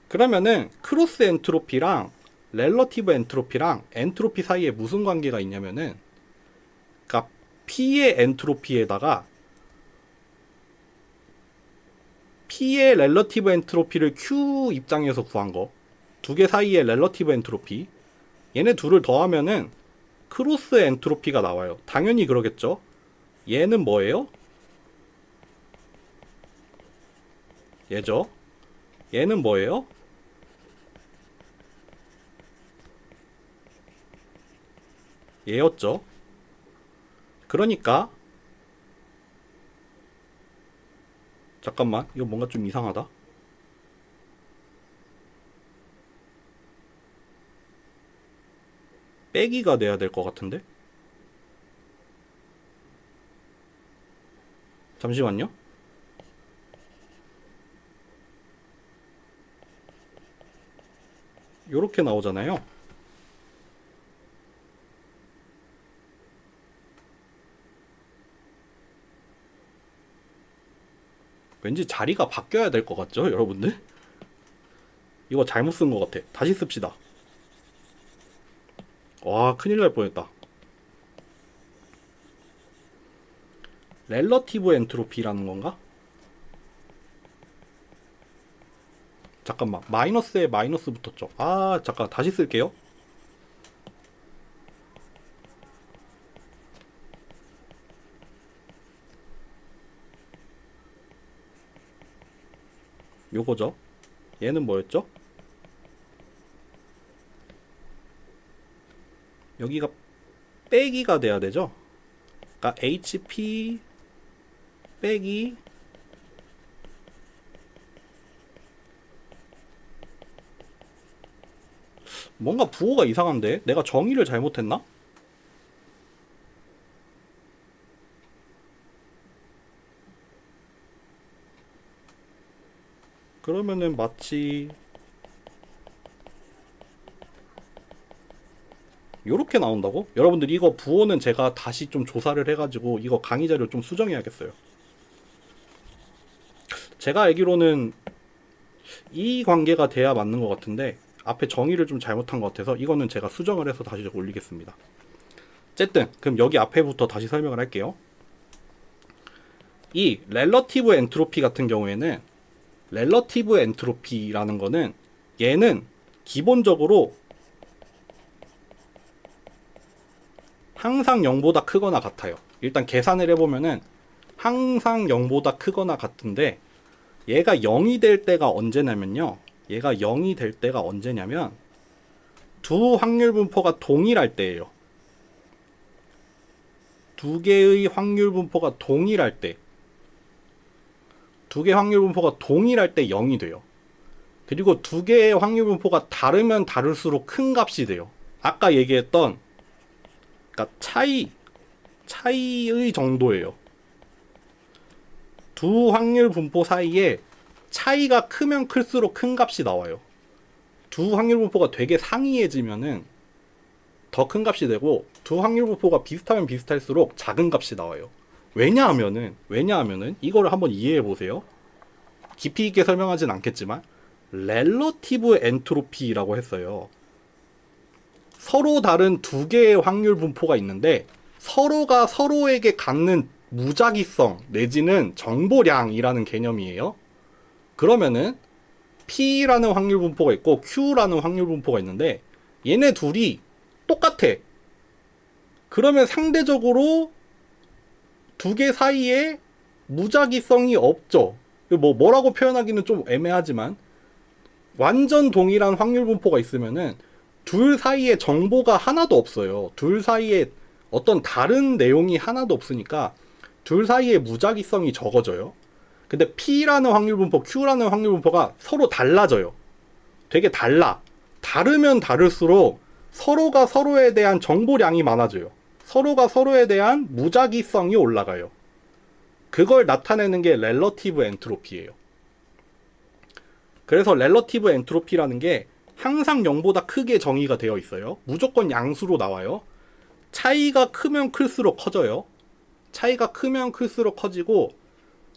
그러면은 크로스 엔트로피랑 렐러티브 엔트로피랑 엔트로피 사이에 무슨 관계가 있냐면은 그러니까 P의 엔트로피에다가 P의 렐러티브 엔트로피를 Q 입장에서 구한 거 두 개 사이의 렐러티브 엔트로피 얘네 둘을 더하면은 크로스 엔트로피가 나와요. 당연히 그러겠죠. 얘는 뭐예요? 얘죠. 얘는 뭐예요? 얘였죠. 그러니까 잠깐만 이거 뭔가 좀 이상하다. 빼기가 돼야 될 것 같은데? 잠시만요. 요렇게 나오잖아요. 왠지 자리가 바뀌어야 될 것 같죠, 여러분들? 이거 잘못 쓴 것 같아. 다시 씁시다. 와, 큰일 날 뻔했다. 렐러티브 엔트로피라는 건가? 잠깐만, 마이너스에 마이너스 붙었죠. 아, 잠깐, 다시 쓸게요. 요거죠. 얘는 뭐였죠? 여기가 빼기가 돼야 되죠. 그러니까 HP 빼기 뭔가 부호가 이상한데? 내가 정의를 잘못했나? 그러면은 마치 요렇게 나온다고? 여러분들 이거 부호는 제가 다시 좀 조사를 해가지고 이거 강의 자료 좀 수정해야겠어요. 제가 알기로는 이 관계가 돼야 맞는 것 같은데 앞에 정의를 좀 잘못한 것 같아서 이거는 제가 수정을 해서 다시 올리겠습니다. 어쨌든 그럼 여기 앞에부터 다시 설명을 할게요. 이 렐러티브 엔트로피 같은 경우에는 렐러티브 엔트로피라는 거는 얘는 기본적으로 항상 0보다 크거나 같아요. 일단 계산을 해보면은 항상 0보다 크거나 같은데 얘가 0이 될 때가 언제냐면요. 얘가 0이 될 때가 언제냐면 두 확률 분포가 동일할 때예요. 두 개의 확률 분포가 동일할 때, 두 개의 확률 분포가 동일할 때 0이 돼요. 그리고 두 개의 확률 분포가 다르면 다를수록 큰 값이 돼요. 아까 얘기했던 그러니까 차이의 정도예요. 두 확률 분포 사이에 차이가 크면 클수록 큰 값이 나와요. 두 확률 분포가 되게 상이해지면은 더 큰 값이 되고, 두 확률 분포가 비슷하면 비슷할수록 작은 값이 나와요. 왜냐하면은 이거를 한번 이해해 보세요. 깊이 있게 설명하진 않겠지만 렐러티브 엔트로피라고 했어요. 서로 다른 두 개의 확률 분포가 있는데 서로가 서로에게 갖는 무작위성 내지는 정보량이라는 개념이에요. 그러면은 P라는 확률 분포가 있고 Q라는 확률 분포가 있는데 얘네 둘이 똑같아. 그러면 상대적으로 두 개 사이에 무작위성이 없죠. 뭐라고 표현하기는 좀 애매하지만 완전 동일한 확률 분포가 있으면은 둘 사이에 정보가 하나도 없어요. 둘 사이에 어떤 다른 내용이 하나도 없으니까 둘 사이에 무작위성이 적어져요. 근데 P라는 확률 분포, Q라는 확률 분포가 서로 달라져요. 되게 달라. 다르면 다를수록 서로가 서로에 대한 정보량이 많아져요. 서로가 서로에 대한 무작위성이 올라가요. 그걸 나타내는 게 렐러티브 엔트로피예요. 그래서 렐러티브 엔트로피라는 게 항상 0보다 크게 정의가 되어 있어요. 무조건 양수로 나와요. 차이가 크면 클수록 커져요. 차이가 크면 클수록 커지고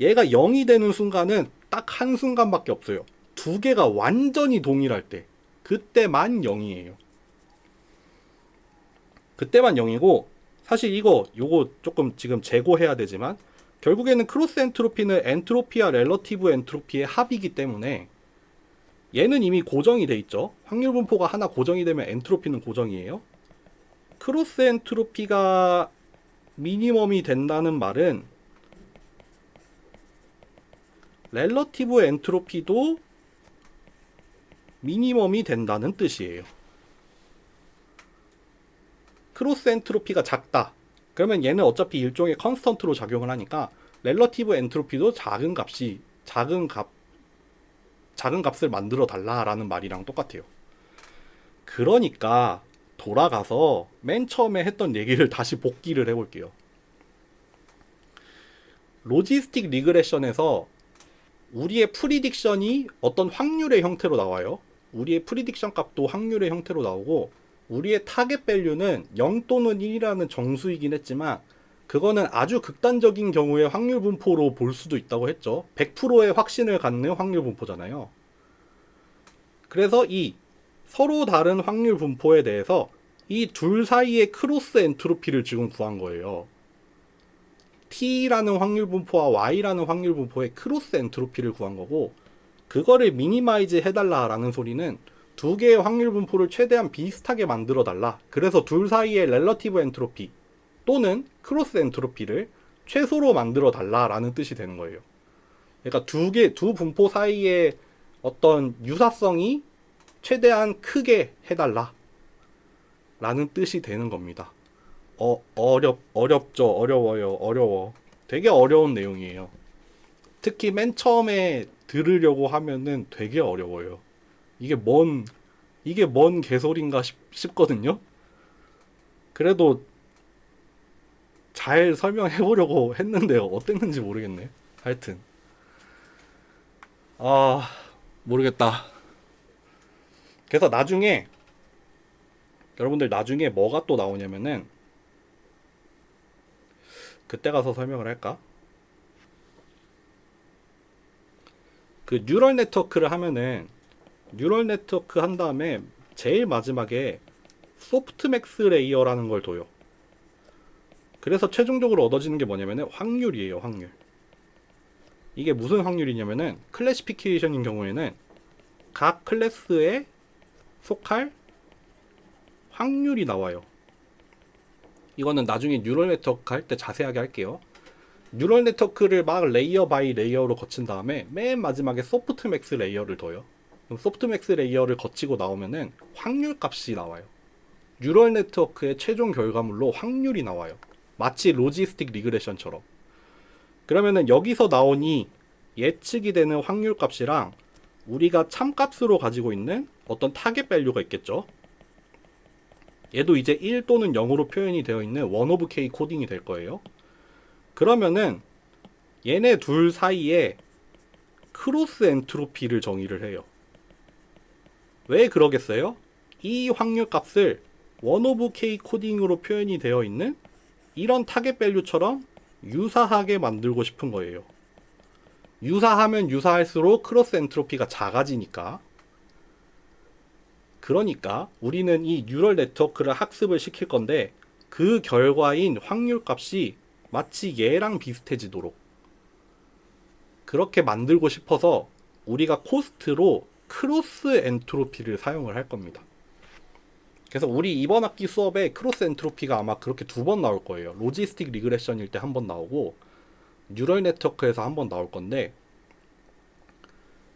얘가 0이 되는 순간은 딱 한 순간밖에 없어요. 두 개가 완전히 동일할 때. 그때만 0이에요. 그때만 0이고 사실 요거 조금 지금 재고해야 되지만 결국에는 크로스 엔트로피는 엔트로피와 렐러티브 엔트로피의 합이기 때문에 얘는 이미 고정이 돼 있죠. 확률 분포가 하나 고정이 되면 엔트로피는 고정이에요. 크로스 엔트로피가 미니멈이 된다는 말은 렐러티브 엔트로피도 미니멈이 된다는 뜻이에요. 크로스 엔트로피가 작다. 그러면 얘는 어차피 일종의 컨스턴트로 작용을 하니까 렐러티브 엔트로피도 작은 값을 만들어 달라라는 말이랑 똑같아요. 그러니까 돌아가서 맨 처음에 했던 얘기를 다시 복기를 해볼게요. 로지스틱 리그레션에서 우리의 프리딕션이 어떤 확률의 형태로 나와요. 우리의 프리딕션 값도 확률의 형태로 나오고 우리의 타겟 밸류는 0 또는 1이라는 정수이긴 했지만 그거는 아주 극단적인 경우의 확률 분포로 볼 수도 있다고 했죠. 100%의 확신을 갖는 확률 분포잖아요. 그래서 이 서로 다른 확률 분포에 대해서 이 둘 사이의 크로스 엔트로피를 지금 구한 거예요. T라는 확률 분포와 Y라는 확률 분포의 크로스 엔트로피를 구한 거고 그거를 미니마이즈 해달라라는 소리는 두 개의 확률 분포를 최대한 비슷하게 만들어 달라. 그래서 둘 사이의 렐러티브 엔트로피 또는 크로스 엔트로피를 최소로 만들어 달라라는 뜻이 되는 거예요. 그러니까 두 분포 사이의 어떤 유사성이 최대한 크게 해달라 라는 뜻이 되는 겁니다. 어렵죠. 어려워. 되게 어려운 내용이에요. 특히 맨 처음에 들으려고 하면은 되게 어려워요. 이게 뭔 개소리인가 싶거든요. 그래도 잘 설명해 보려고 했는데요. 어땠는지 모르겠네. 하여튼 모르겠다. 그래서 여러분들 나중에 뭐가 또 나오냐면은 그때 가서 설명을 할까? 그 뉴럴 네트워크를 하면은 뉴럴 네트워크 한 다음에 제일 마지막에 소프트맥스 레이어라는 걸 둬요. 그래서 최종적으로 얻어지는 게 뭐냐면은 확률이에요. 확률. 이게 무슨 확률이냐면은 클래시피케이션인 경우에는 각 클래스에 속할 확률이 나와요. 이거는 나중에 뉴럴 네트워크 할 때 자세하게 할게요. 뉴럴 네트워크를 막 레이어 바이 레이어로 거친 다음에 맨 마지막에 소프트맥스 레이어를 둬요. 그럼 소프트맥스 레이어를 거치고 나오면은 확률 값이 나와요. 뉴럴 네트워크의 최종 결과물로 확률이 나와요. 마치 로지스틱 리그레션처럼. 그러면은 여기서 나오니 예측이 되는 확률 값이랑 우리가 참값으로 가지고 있는 어떤 타겟 밸류가 있겠죠. 얘도 이제 1 또는 0으로 표현이 되어 있는 원 오브 K 코딩이 될 거예요. 그러면은 얘네 둘 사이에 크로스 엔트로피를 정의를 해요. 왜 그러겠어요? 이 확률 값을 원 오브 K 코딩으로 표현이 되어 있는 이런 타겟 밸류처럼 유사하게 만들고 싶은 거예요. 유사하면 유사할수록 크로스 엔트로피가 작아지니까. 그러니까 우리는 이 뉴럴 네트워크를 학습을 시킬 건데 그 결과인 확률 값이 마치 얘랑 비슷해지도록 그렇게 만들고 싶어서 우리가 코스트로 크로스 엔트로피를 사용을 할 겁니다. 그래서 우리 이번 학기 수업에 크로스 엔트로피가 아마 그렇게 2번 나올 거예요. 로지스틱 리그레션일 때 1번 나오고 뉴럴 네트워크에서 1번 나올 건데,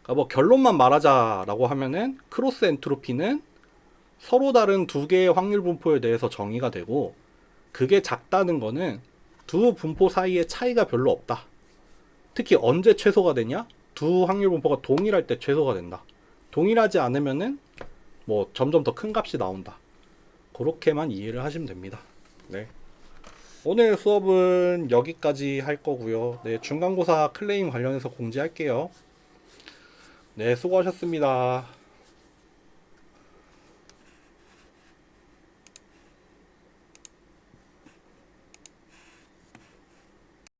그러니까 뭐 결론만 말하자라고 하면은 크로스 엔트로피는 서로 다른 두 개의 확률 분포에 대해서 정의가 되고, 그게 작다는 거는 두 분포 사이에 차이가 별로 없다. 특히 언제 최소가 되냐? 두 확률 분포가 동일할 때 최소가 된다. 동일하지 않으면은 뭐 점점 더 큰 값이 나온다. 그렇게만 이해를 하시면 됩니다. 네. 오늘 수업은 여기까지 할 거고요. 네, 중간고사 클레임 관련해서 공지할게요. 네, 수고하셨습니다.